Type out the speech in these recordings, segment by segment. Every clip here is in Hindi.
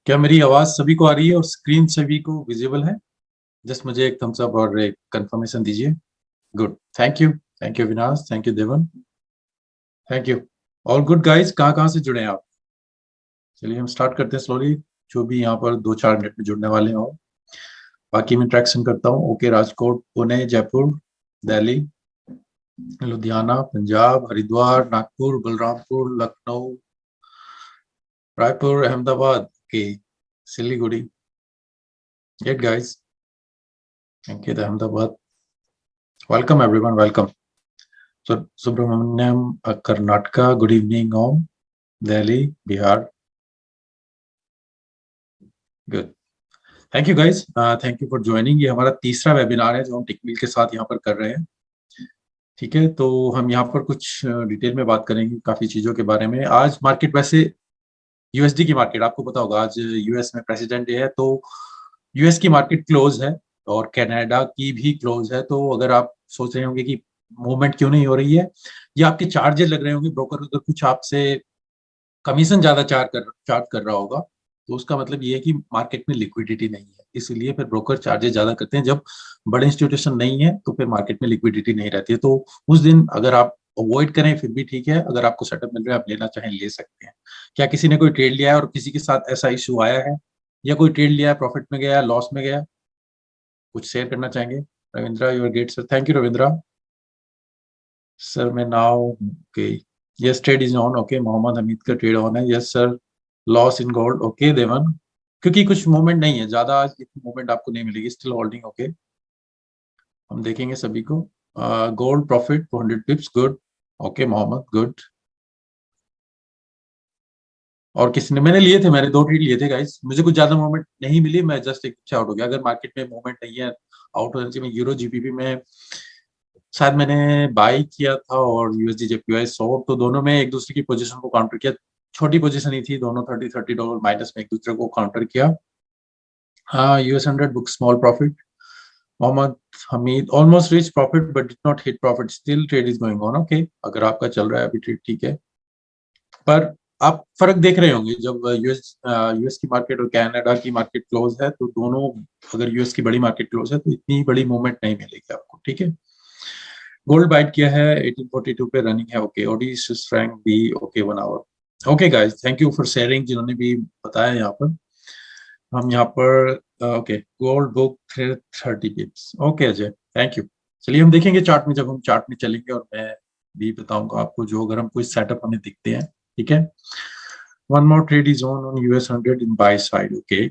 क्या मेरी आवाज सभी को आ रही है और स्क्रीन सभी को विजिबल है? जस्ट मुझे एक थम्स अप और एक कंफर्मेशन दीजिए। गुड, थैंक यू विनाश, thank you Devan, thank you. All good guys, कहाँ कहाँ से जुड़े हैं आप? चलिए हम स्टार्ट करते हैं स्लोली। जो भी यहाँ पर 2-4 मिनट में जुड़ने वाले हो, बाकी मैं इंट्रैक्शन करता हूँ। Okay, Rajkot, Pune, Jaipur, Delhi, Ludhiana, Punjab, Haridwar, Nagpur, Balrampur, Lucknow, Raipur, Ahmedabad, okay, Siliguri, get guys, Ankit, Ahmedabad, welcome everyone, welcome. Subramaniam, Karnataka, good evening Om, Delhi, Bihar, good, thank you guys, thank you for joining. ये हमारा तीसरा वेबिनार है जो हम टेकमिल के साथ यहाँ पर कर रहे हैं। ठीक है, तो हम यहाँ पर कुछ डिटेल में बात करेंगे काफी चीजों के बारे में। आज मार्केट वैसे यूएसडी की मार्केट, आपको पता होगा आज यूएस में प्रेसिडेंट डे है, तो यूएस की मार्केट क्लोज है और कनाडा की भी क्लोज है। तो अगर आप सोच रहे होंगे कि मूवमेंट क्यों नहीं हो रही है, या आपके चार्जेस लग रहे होंगे, ब्रोकर अगर कुछ आपसे कमीशन ज्यादा चार्ज कर रहा होगा, तो उसका मतलब ये है कि मार्केट में लिक्विडिटी नहीं है, इसलिए फिर ब्रोकर चार्जेस ज्यादा करते हैं। जब बड़े इंस्टीट्यूशन नहीं है तो फिर मार्केट में लिक्विडिटी नहीं रहती है। तो उस दिन अगर आप अवॉइड करें फिर भी ठीक है, अगर आपको सेटअप मिल रहा है आप लेना चाहें ले सकते हैं। क्या किसी ने कोई ट्रेड लिया है और किसी के साथ ऐसा इशू आया है, या कोई ट्रेड लिया है प्रॉफिट में गया, लॉस में गया, कुछ शेयर करना चाहेंगे? Ravindra, your get sir, thank you Ravindra sir. मैं now okay, yes trade is on, okay, Mohammad Hamid का ट्रेड ऑन है, yes sir. Loss in gold, okay Devan, क्योंकि कुछ मूवमेंट नहीं है ज्यादा, आज इतनी मूवमेंट आपको नहीं मिलेगी, स्टिल होल्डिंग, ओके। हम देखेंगे सभी को। Gold profit 200 pips, good, okay Mohammad, good. और किसी ने, मैंने लिए थे, मैंने 2 ट्रेड लिए थे गाइस, मुझे कुछ ज्यादा मूवमेंट नहीं मिली, मैं जस्ट एक आउट हो गया। अगर मार्केट में मूवमेंट नहीं है, आउट होने से, मैं यूरो जीबीपी में शायद मैंने बाई किया था और यूएसडी जेपीवाई शॉर्ट, तो दोनों में एक दूसरे की पोजीशन को काउंटर किया। छोटी पोजीशन ही थी, दोनों $30 माइनस में एक दूसरे को काउंटर किया। हाँ, US 100 book small profit, Mohammad Hamid almost reach profit but did not hit profit, still trade is going on, okay. अगर आपका चल रहा है अभी ट्रेड, ठीक है। पर आप फर्क देख रहे होंगे, जब यूएस की मार्केट और कनाडा की मार्केट क्लोज है, तो दोनों, अगर यूएस की बड़ी मार्केट क्लोज है तो इतनी बड़ी मूवमेंट नहीं मिलेगी आपको, ठीक है। गोल्ड बाइट किया है 1842 पे रनिंग है, ओके। ओडी स्विस फ्रैंक भी okay, 1 hour, okay guys, thank you for sharing, जिन्होंने भी बताया यहाँ पर। हम यहाँ पर okay, gold book 30 pips, okay Ajay, thank you. चलिए हम देखेंगे चार्ट में, जब हम चार्ट में चलेंगे और मैं भी बताऊंगा आपको, जो अगर हम कोई सेटअप हमें दिखते हैं, ठीक है। One more trade is on US 100 in by side, okay.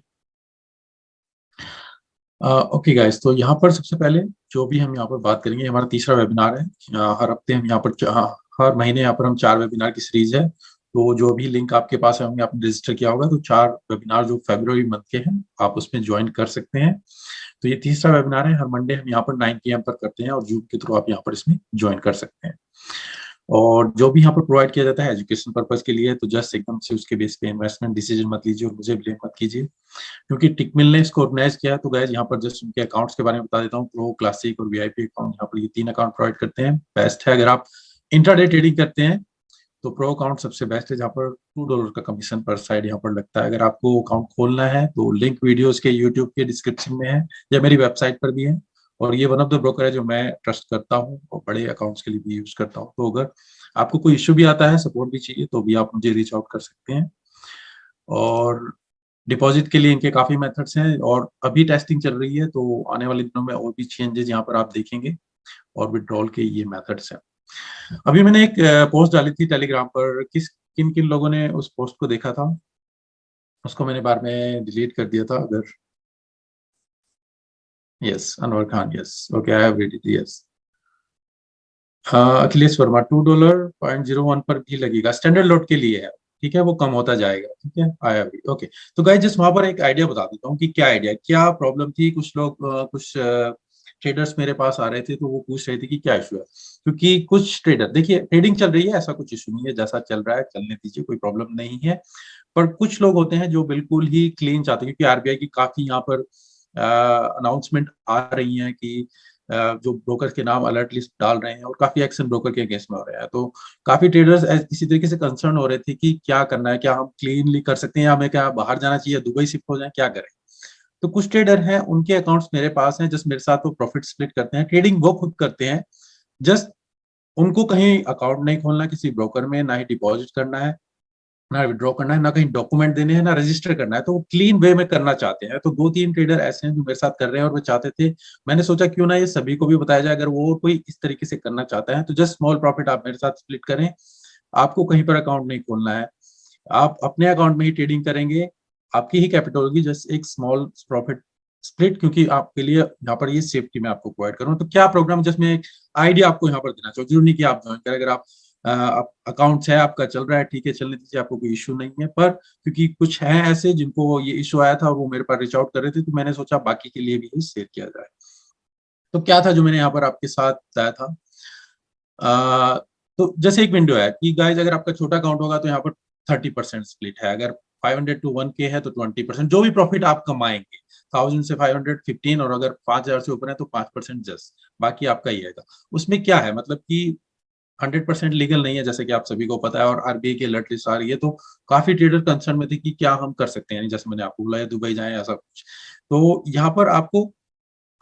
Okay guys, तो यहाँ पर सबसे पहले जो भी हम यहाँ पर बात करेंगे, हमारा तीसरा वेबिनार है। हर हफ्ते हम यहाँ पर हर महीने यहाँ पर हम 4 वेबिनार की सीरीज है। तो जो भी लिंक आपके पास है, हमने आपने रजिस्टर किया होगा, तो 4 वेबिनार जो फरवरी मंथ के हैं आप उसमें ज्वाइन कर सकते हैं। तो ये तीसरा वेबिनार है, हर मंडे हम यहाँ पर 9 PM पर करते हैं, और जूम के थ्रू आप यहाँ पर इसमें ज्वाइन कर सकते हैं। और जो भी यहाँ पर प्रोवाइड किया जाता है एजुकेशन पर्पज के लिए, तो जस्ट एकदम से उसके बेस पे इन्वेस्टमेंट डिसीजन मत लीजिए और मुझे ब्लेम मत कीजिए, क्योंकि टिकमिल ने इसको ऑर्गेनाइज किया है। तो गाइस यहाँ पर जस्ट उनके अकाउंट्स के बारे में बता देता हूँ। प्रो, क्लासिक और वीआईपी अकाउंट, यहाँ पर ये 3 अकाउंट प्रोवाइड करते हैं। बेस्ट है अगर आप इंट्राडे ट्रेडिंग करते हैं तो प्रो अकाउंट सबसे बेस्ट है, जहाँ पर $2 का कमीशन पर साइड यहाँ पर लगता है। अगर आपको अकाउंट खोलना है तो लिंक वीडियोस के यूट्यूब के डिस्क्रिप्शन में है, या मेरी वेबसाइट पर भी है। और ये वन ऑफ द ब्रोकर है जो मैं ट्रस्ट करता हूँ और बड़े अकाउंट्स के लिए भी यूज करता हूँ। तो अगर आपको कोई इश्यू भी आता है, सपोर्ट भी चाहिए, तो भी आप मुझे रीच आउट कर सकते हैं। और डिपॉजिट के लिए इनके काफी मेथड्स हैं, और अभी टेस्टिंग चल रही है, तो आने वाले दिनों में और भी चेंजेस यहाँ पर आप देखेंगे, और विड्रॉल के ये मेथड्स हैं। अभी मैंने एक पोस्ट डाली थी टेलीग्राम पर, किन किन लोगों ने उस पोस्ट को देखा था? उसको मैंने बाद में डिलीट कर दिया था। अगर yes, Anwar Khan, yes, okay, I have read it, yes. Akhilesh Verma, $2.01 पर भी लगेगा, स्टैंडर्ड लोड के लिए है, ठीक है, वो कम होता जाएगा, ठीक है, आया भी, ओके। तो गाइस जस्ट वहां पर एक आइडिया बता देता हूँ कि क्या आइडिया, क्या प्रॉब्लम थी। कुछ लोग कुछ ट्रेडर्स मेरे पास आ रहे थे, तो वो पूछ रहे थे कि क्या इशू है, क्योंकि कुछ ट्रेडर, देखिए ट्रेडिंग चल रही है, ऐसा कुछ इशू नहीं है, जैसा चल रहा है चलने दीजिए, कोई प्रॉब्लम नहीं है। पर कुछ लोग होते हैं जो बिल्कुल ही क्लीन चाहते हैं, क्योंकि आरबीआई की काफी यहाँ पर अनाउंसमेंट आ रही है कि जो ब्रोकर के नाम अलर्ट लिस्ट डाल रहे हैं और काफी एक्शन ब्रोकर के अगेंस्ट में हो रहे हैं। तो काफी ट्रेडर्स इसी तरीके से कंसर्न हो रहे थे कि क्या करना है, क्या हम क्लीनली कर सकते हैं या हमें क्या बाहर जाना चाहिए, दुबई शिफ्ट हो जाए, क्या करें। तो कुछ ट्रेडर हैं, उनके अकाउंट्स मेरे पास हैं, जस्ट मेरे साथ वो प्रॉफिट स्प्लिट करते हैं, ट्रेडिंग वो खुद करते हैं। जस्ट उनको कहीं अकाउंट नहीं खोलना किसी ब्रोकर में, ना ही डिपॉजिट करना है, ना विड्रॉ करना है, ना कहीं डॉक्यूमेंट देने हैं, ना रजिस्टर करना है। तो वो क्लीन वे में करना चाहते हैं। तो 2-3 ट्रेडर ऐसे हैं जो मेरे साथ कर रहे हैं और वो चाहते थे। मैंने सोचा क्यों ना ये सभी को भी बताया जाए, अगर वो कोई इस तरीके से करना चाहता है तो जस्ट स्मॉल प्रॉफिट आप मेरे साथ स्प्लिट करें। आपको कहीं पर अकाउंट नहीं खोलना है, आप अपने अकाउंट में ही ट्रेडिंग करेंगे, आपकी ही कैपिटल होगी, जस्ट एक स्मॉल प्रॉफिट स्प्लिट, क्योंकि आपके लिए यहाँ पर ये सेफ्टी मैं आपको प्रोवाइड करूँ। तो क्या प्रोग्राम, जस्ट मैं एक आइडिया आपको यहाँ पर देना चाहूँ, जरूर नहीं कि आप ज्वाइन करें। अगर आप अकाउंट है आपका चल रहा है, ठीक है, चलने दीजिए, आपको कोई इशू नहीं है। पर क्योंकि कुछ हैं ऐसे जिनको ये इशू आया था और वो मेरे पास रीच आउट कर रहे थे, तो मैंने सोचा बाकी के लिए भी ये शेयर किया जाए। तो क्या था जो मैंने यहाँ पर आपके साथ बताया था, अ, तो जैसे एक विंडो है कि गाइज अगर आपका छोटा अकाउंट होगा तो यहाँ पर 30% स्प्लिट है, अगर 500 to 1K है तो 20%, जो भी प्रॉफिट आप कमाएंगे 1000 से 500 15, और अगर 5000 से ऊपर है तो 5% जस्ट, बाकी आपका ही आएगा। उसमें क्या है मतलब कि 100% लीगल नहीं है, जैसे कि आप सभी को पता है, और आरबीआई की अलर्ट लिस्ट आ रही है। तो काफी ट्रेडर कंसर्न में थे कि क्या हम कर सकते हैं, जैसे मैंने आपको बोला, या दुबई जाएं ऐसा कुछ। तो यहाँ पर आपको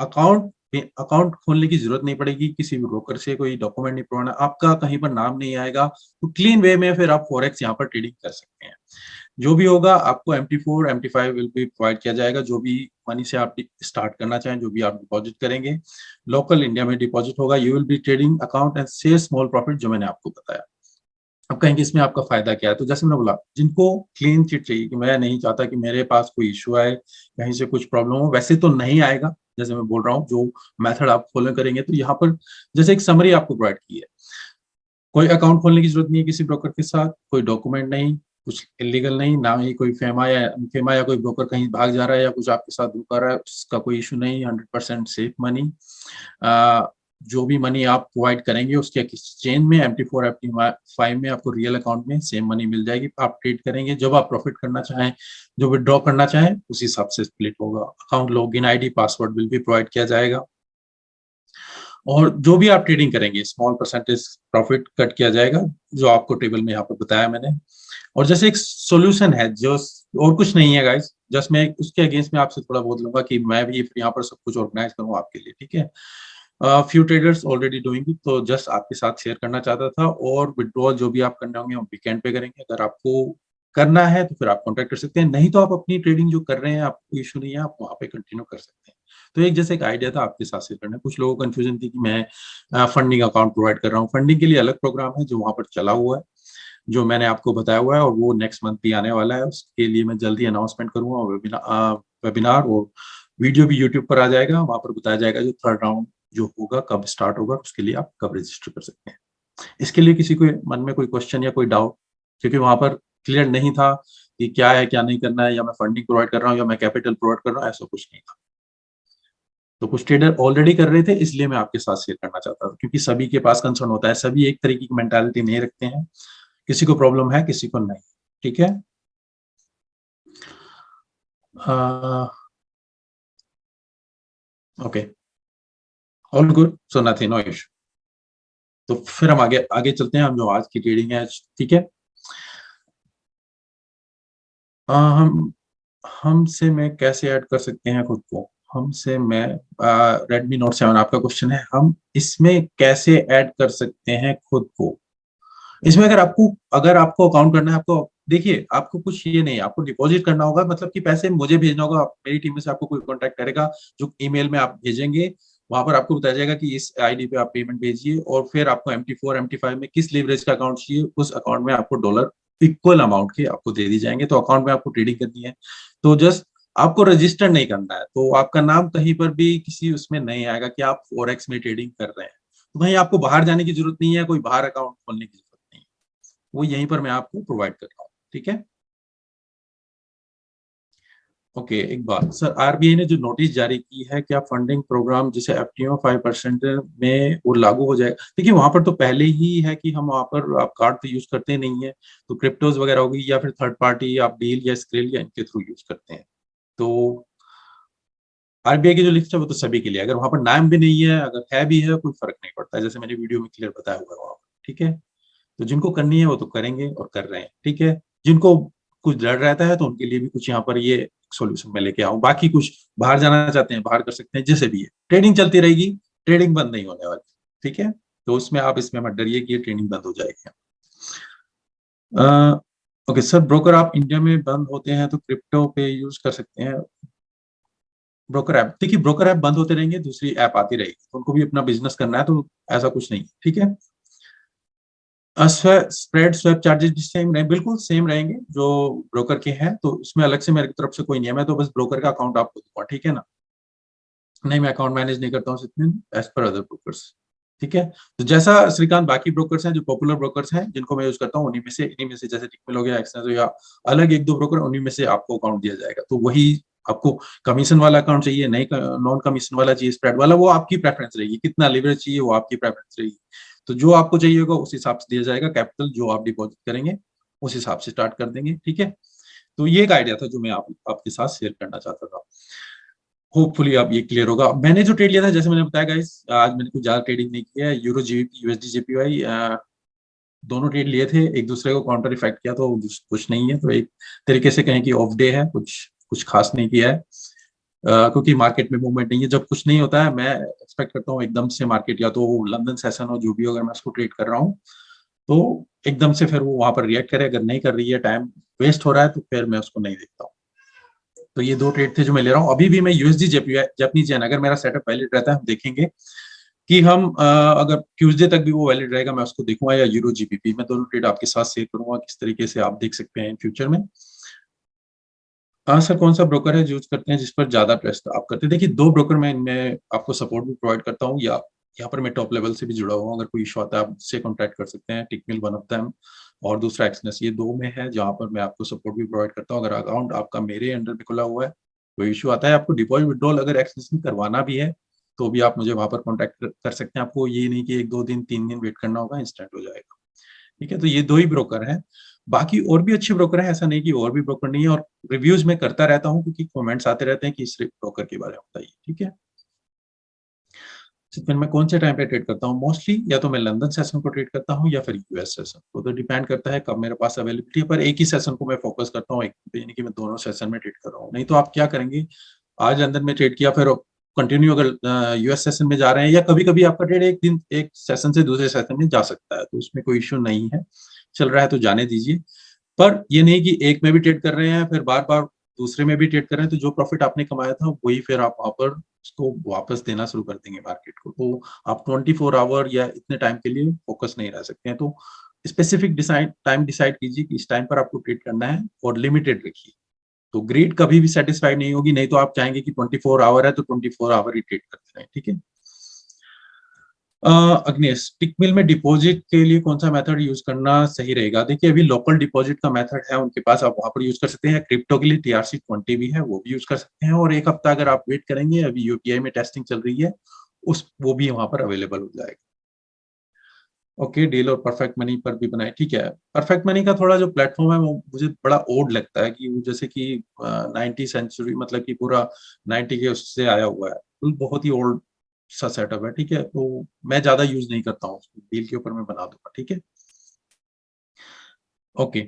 अकाउंट अकाउंट खोलने की जरूरत नहीं पड़ेगी, किसी भी ब्रोकर से कोई डॉक्यूमेंट नहीं पुराना, आपका कहीं पर नाम नहीं आएगा। तो क्लीन वे में फिर आप फॉरेक्स यहाँ पर ट्रेडिंग कर सकते हैं। जो भी होगा आपको MT4 MT5 विल भी प्रोवाइड किया जाएगा, जो भी मनी से आप स्टार्ट करना चाहें, जो भी आप डिपॉजिट करेंगे, लोकल इंडिया में डिपॉजिट होगा। You will be trading account and से स्मॉल प्रॉफिट, जो मैंने आपको बताया। अब कहेंगे इसमें आपका फायदा क्या है, तो जैसे मैंने बोला, जिनको क्लीन चिट चाहिए कि मैं नहीं चाहता कि मेरे पास कोई इशू आए, कहीं से कुछ प्रॉब्लम हो, वैसे तो नहीं आएगा। जैसे मैं बोल रहा हूँ, जो मेथड आप फॉलो करेंगे, तो यहाँ पर जैसे एक समरी आपको प्रोवाइड की है, कोई अकाउंट खोलने की जरूरत नहीं है किसी ब्रोकर के साथ, कोई डॉक्यूमेंट नहीं, कुछ इलीगल नहीं, ना ही कोई फेमा या कोई ब्रोकर कहीं भाग जा रहा है या कुछ आपके साथ धोखा रहा है, उसका कोई इशू नहीं, 100% सेफ मनी। जो भी मनी आप प्रोवाइड करेंगे उसके एक्सचेंज में MT4 MT5 में आपको रियल अकाउंट में सेम मनी मिल जाएगी, आप ट्रेड करेंगे। जब आप प्रॉफिट करना चाहें, जो विड्रॉ करना चाहें, उस हिसाब से स्प्लिट होगा। Account login ID password will भी प्रोवाइड किया जाएगा, और जो भी आप ट्रेडिंग करेंगे स्मॉल परसेंटेज प्रॉफिट कट किया जाएगा, जो आपको टेबल में यहाँ पर बताया मैंने। और जैसे एक सॉल्यूशन है जो, और कुछ नहीं है गाइस, जस्ट मैं उसके अगेंस्ट में आपसे थोड़ा बहुत लूंगा कि मैं भी यहाँ पर सब कुछ ऑर्गेनाइज करूँ आपके लिए, ठीक है। Few traders already doing it, तो जस्ट आपके साथ शेयर करना चाहता था। और विड्रॉल जो भी आप करने होंगे हम वीकेंड पे करेंगे। अगर आपको करना है तो फिर आप कॉन्टेक्ट कर सकते हैं, नहीं तो आप अपनी ट्रेडिंग जो कर रहे हैं, आपको इशू नहीं है, आप वहाँ पे कंटिन्यू कर सकते हैं। तो एक जैसे एक आइडिया था आपके साथ शेयर करना। कुछ लोगों को कंफ्यूजन थी कि मैं फंडिंग अकाउंट प्रोवाइड कर रहा हूँ, फंडिंग के लिए अलग प्रोग्राम है जो वहाँ पर चला हुआ है, जो मैंने आपको बताया हुआ है, और वो नेक्स्ट मंथ भी आने वाला है। उसके लिए मैं जल्दी अनाउंसमेंट करूंगा, वेबिनार और वीडियो भी यूट्यूब पर आ जाएगा, वहां पर बताया जाएगा जो थर्ड राउंड जो होगा कब स्टार्ट होगा, उसके लिए आप कब रजिस्टर कर सकते हैं। इसके लिए किसी को मन में कोई क्वेश्चन या कोई डाउट, क्योंकि वहां पर क्लियर नहीं था कि क्या है क्या नहीं करना है, या मैं फंडिंग प्रोवाइड कर रहा हूँ या मैं कैपिटल प्रोवाइड कर रहा हूँ, ऐसा कुछ नहीं था। तो कुछ ट्रेडर ऑलरेडी कर रहे थे, इसलिए मैं आपके साथ शेयर करना चाहता था, क्योंकि सभी के पास कंसर्न होता है, सभी एक तरीके की मेंटालिटी नहीं रखते हैं, किसी को प्रॉब्लम है किसी को नहीं, ठीक है। Okay, all good, so nothing, no issue. तो फिर हम आगे आगे चलते हैं, हम जो आज की ट्रेडिंग है, ठीक है। हम हमसे मैं कैसे ऐड कर सकते हैं खुद को, हमसे मैं, रेडमी नोट 7 आपका क्वेश्चन है, हम इसमें कैसे ऐड कर सकते हैं खुद को। इसमें अगर आपको अकाउंट करना है, आपको देखिए, आपको कुछ ये नहीं, आपको डिपॉजिट करना होगा, मतलब कि पैसे मुझे भेजना होगा, मेरी टीम में से आपको कोई कांटेक्ट करेगा, जो ईमेल में आप भेजेंगे, वहां पर आपको बताया जाएगा कि इस आईडी पे आप पेमेंट भेजिए, और फिर आपको MT4 MT5 में किस लीवरेज का अकाउंट चाहिए, उस अकाउंट में आपको डॉलर इक्वल अमाउंट के आपको दे दी जाएंगे। तो अकाउंट में आपको ट्रेडिंग करनी है, तो जस्ट आपको रजिस्टर नहीं करना है, तो आपका नाम कहीं पर भी किसी उसमें नहीं आएगा कि आप फॉरेक्स में ट्रेडिंग कर रहे हैं। तो कहीं आपको बाहर जाने की जरूरत नहीं है, कोई बाहर अकाउंट खोलने की जरूरत नहीं है, वो यहीं पर मैं आपको प्रोवाइड कर रहा हूँ, ठीक है। ओके, एक बात सर, आरबीआई ने जो नोटिस जारी की है, क्या फंडिंग प्रोग्राम जिसे FTO 5% में वो लागू हो जाएगा। देखिए, वहां पर तो पहले ही है कि हम वहां पर आप कार्ड तो यूज करते नहीं है, तो क्रिप्टोज वगैरह होगी या फिर थर्ड पार्टी आप डील या स्क्रिल या इनके थ्रू यूज करते हैं। तो आरबीआई की जो लिस्ट है वो तो सभी के लिए, अगर वहां पर नाम भी नहीं है, अगर है भी है, कोई फर्क नहीं पड़ता है, जैसे मैंने वीडियो में क्लियर बताया हुआ है वहां पर, ठीक है। तो जिनको करनी है वो तो करेंगे और कर रहे हैं, ठीक है। जिनको कुछ डर रहता है तो उनके लिए भी कुछ यहाँ पर ये सॉल्यूशन मैं लेके आऊँ। बाकी कुछ बाहर जाना चाहते हैं बाहर कर सकते हैं, जैसे भी है ट्रेडिंग चलती रहेगी, ट्रेडिंग बंद नहीं होने वाली, ठीक है। तो उसमें आप इसमें मत डरिए कि ये ट्रेडिंग बंद हो जाएगी। ओके सर, ब्रोकर आप इंडिया में बंद होते हैं तो क्रिप्टो पे यूज कर सकते हैं। ब्रोकर ऐप, देखिए ब्रोकर ऐप बंद होते रहेंगे, दूसरी ऐप आती रहेगी, तो उनको भी अपना बिजनेस करना है, तो ऐसा कुछ नहीं, ठीक है। स्प्रेड स्वैप चार्जेस भी सेम रहे, बिल्कुल सेम रहेंगे जो ब्रोकर के हैं, तो इसमें अलग से मेरी तरफ से कोई नहीं है, मैं तो बस ब्रोकर का अकाउंट आपको दूंगा, ठीक है ना। नहीं, मैं अकाउंट मैनेज नहीं करता हूँ सिर्फ एज पर अदर ब्रोकर्स, ठीक है। तो जैसा श्रीकांत बाकी ब्रोकर्स हैं जो पॉपुलर ब्रोकर्स हैं जिनको मैं यूज करता हूँ, इन्हीं में से जैसे टिकमिल हो गया, एक्सचेंज हो गया, अलग एक दो ब्रोकर, उन्हीं में से आपको अकाउंट दिया जाएगा। तो वही आपको कमीशन वाला अकाउंट चाहिए, नहीं नॉन कमीशन वाला चाहिए, स्प्रेड वाला, वो आपकी प्रेफरेंस रहेगी, कितना लिवरेज चाहिए वो आपकी प्रेफरेंस रहेगी। तो जो आपको चाहिए होगा उस हिसाब से दिया जाएगा, कैपिटल जो आप डिपॉजिट करेंगे उस हिसाब से स्टार्ट कर देंगे, ठीक है। तो ये एक आइडिया था जो मैं आपके साथ शेयर करना चाहता था। होपफुली आप ये क्लियर होगा। मैंने जो ट्रेड लिया था, जैसे मैंने बताया गाइस, आज मैंने कुछ ज्यादा ट्रेडिंग नहीं किया है, यूरो जी यूएसडी जेपीवाई दोनों ट्रेड लिए थे, एक दूसरे को काउंटर इफेक्ट किया, तो कुछ नहीं है, तो एक तरीके से कहें कि ऑफ डे है, कुछ कुछ खास नहीं किया है। क्योंकि मार्केट में मूवमेंट नहीं है, जब कुछ नहीं होता है मैं एक्सपेक्ट करता हूँ एकदम से मार्केट, या तो लंदन सेशन हो जो भी हो, अगर मैं उसको ट्रेड कर रहा हूँ तो एकदम से फिर वो वहां पर रिएक्ट करे, अगर नहीं कर रही है, टाइम वेस्ट हो रहा है, तो फिर मैं उसको नहीं देखता हूँ। तो ये दो ट्रेड थे जो मैं ले रहा हूँ। अभी भी मैं यूएसडी जापानीज येन, अगर मेरा सेटअप वैलिड रहता है, हम देखेंगे कि हम अगर ट्यूसडे तक भी वो वैलिड रहेगा, मैं उसको देखूंगा, या यूरो जीबीपी, मैं दोनों ट्रेड आपके साथ शेयर करूंगा किस तरीके से आप देख सकते हैं फ्यूचर में। हाँ सर, कौन सा ब्रोकर है जो यूज करते हैं जिस पर ज्यादा ट्रस्ट आप करते हैं? देखिए, दो ब्रोकर मैं इनमें आपको सपोर्ट भी प्रोवाइड करता हूँ, या यहाँ पर मैं टॉप लेवल से भी जुड़ा हुआ हूँ, अगर कोई इशू आता है आप मुझसे कॉन्टैक्ट कर सकते हैं। टिकमिल वन ऑफ देम, और दूसरा एक्सनेस, ये दो में है जहाँ पर मैं आपको सपोर्ट भी प्रोवाइड करता हूँ। अगर अकाउंट आपका मेरे अंडर में खुला हुआ है, कोई इशू आता है, आपको डिपॉजिट विड्रॉल अगर एक्सनेस में करवाना भी है, तो भी आप मुझे वहां पर कॉन्टैक्ट कर सकते हैं। आपको ये नहीं कि एक दो दिन तीन दिन वेट करना होगा, इंस्टेंट हो जाएगा, ठीक है। तो ये दो ही ब्रोकर हैं, बाकी और भी अच्छे ब्रोकर हैं, ऐसा नहीं कि और भी ब्रोकर नहीं है, और रिव्यूज में करता रहता हूँ क्योंकि कमेंट्स आते रहते हैं कि इस ब्रोकर के बारे में बताइए, ठीक है। फिर मैं कौन से टाइम पे ट्रेड करता हूँ? मोस्टली या तो मैं लंदन सेशन को ट्रेड करता हूँ या फिर यूएस सेशन को, तो डिपेंड करता है कब मेरे पास अवेलेबिलिटी है, पर एक ही सेशन को मैं फोकस करता हूँ, यानी कि मैं दोनों सेशन में ट्रेड कर रहा हूँ। नहीं तो आप क्या करेंगे, आज लंदन में ट्रेड किया, फिर कंटिन्यू अगर यूएस सेशन में जा रहे हैं, या कभी कभी आपका ट्रेड एक दिन एक सेशन से दूसरे सेशन में जा सकता है, तो उसमें कोई इश्यू नहीं है, चल रहा है तो जाने दीजिए। पर ये नहीं कि एक में भी ट्रेड कर रहे हैं फिर बार बार दूसरे में भी ट्रेड कर रहे हैं, तो जो प्रॉफिट आपने कमाया था वही फिर आप वहां पर उसको वापस देना शुरू कर देंगे मार्केट को। तो आप 24 आवर या इतने टाइम के लिए फोकस नहीं रह सकते हैं। तो स्पेसिफिक टाइम डिसाइड कीजिए कि इस टाइम पर आपको ट्रेड करना है, और लिमिटेड रखिए। तो ग्रीड कभी भी सेटिस्फाइड नहीं होगी, नहीं तो आप चाहेंगे कि 24 आवर है तो 24 आवर ही ट्रेड करते रहें, ठीक है। अग्नेश, टिकमिल में डिपॉजिट के लिए कौन सा मेथड यूज करना सही रहेगा? देखिए, अभी लोकल डिपॉजिट का मेथड है उनके पास, आप वहां पर यूज कर सकते हैं। क्रिप्टो के लिए TRC20 भी है, वो भी यूज कर सकते हैं, और एक हफ्ता अगर आप वेट करेंगे, अभी यूपीआई में टेस्टिंग चल रही है, उस वो भी वहां पर अवेलेबल हो जाएगा। ओके, डील और परफेक्ट मनी पर भी बनाए, ठीक है। परफेक्ट मनी का थोड़ा जो प्लेटफॉर्म है वो मुझे बड़ा ओड लगता है, कि वो जैसे कि 90 सेंचुरी, मतलब कि पूरा 90 के उससे आया हुआ है, तो बहुत ही ओल्ड सा सेटअप है, ठीक है। तो मैं ज्यादा यूज नहीं करता हूँ, डील के ऊपर मैं बना दूंगा, ठीक है। ओके,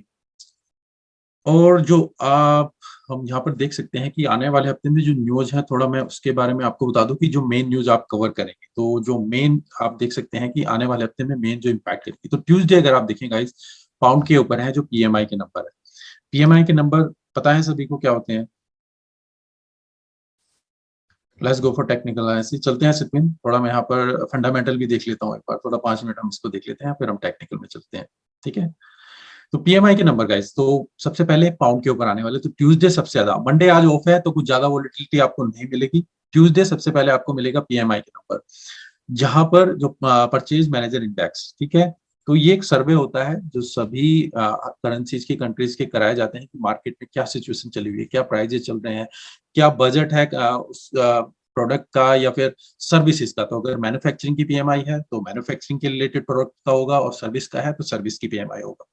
और जो आप हम यहाँ पर देख सकते हैं कि आने वाले हफ्ते में जो न्यूज है, थोड़ा मैं उसके बारे में आपको बता दूं कि जो मेन न्यूज आप कवर करेंगे, तो जो मेन आप देख सकते हैं कि आने वाले हफ्ते में मेन जो इम्पैक्ट करेगी, तो ट्यूसडे अगर आप देखें गाइस, पाउंड के ऊपर है जो पीएमआई के नंबर है। पीएमआई के नंबर पता है सभी को क्या होते हैं? Let's go for technical analysis, चलते हैं सिर्फ थोड़ा मैं यहाँ पर फंडामेंटल भी देख लेता हूँ एक बार, थोड़ा 5 मिनट हम इसको देख लेते हैं, फिर हम टेक्निकल में चलते हैं, ठीक है। तो पीएमआई के नंबर गाइस, तो सबसे पहले पाउंड के ऊपर आने वाले, तो ट्यूसडे सबसे ज्यादा, मंडे आज ऑफ है तो कुछ ज्यादा वोलेटिलिटी आपको नहीं मिलेगी। ट्यूसडे सबसे पहले आपको मिलेगा पीएमआई के नंबर, जहां पर जो परचेज मैनेजर इंडेक्स, ठीक है। तो ये एक सर्वे होता है जो सभी करेंसीज की कंट्रीज के कराए जाते हैं कि मार्केट में क्या सिचुएशन चली हुई है, क्या प्राइजेस चल रहे हैं, क्या बजट है उस प्रोडक्ट का या फिर सर्विसेज का। तो अगर मैन्युफैक्चरिंग की पीएमआई है तो मैन्युफैक्चरिंग के रिलेटेड प्रोडक्ट का होगा, और सर्विस का है तो सर्विस की पीएमआई होगा।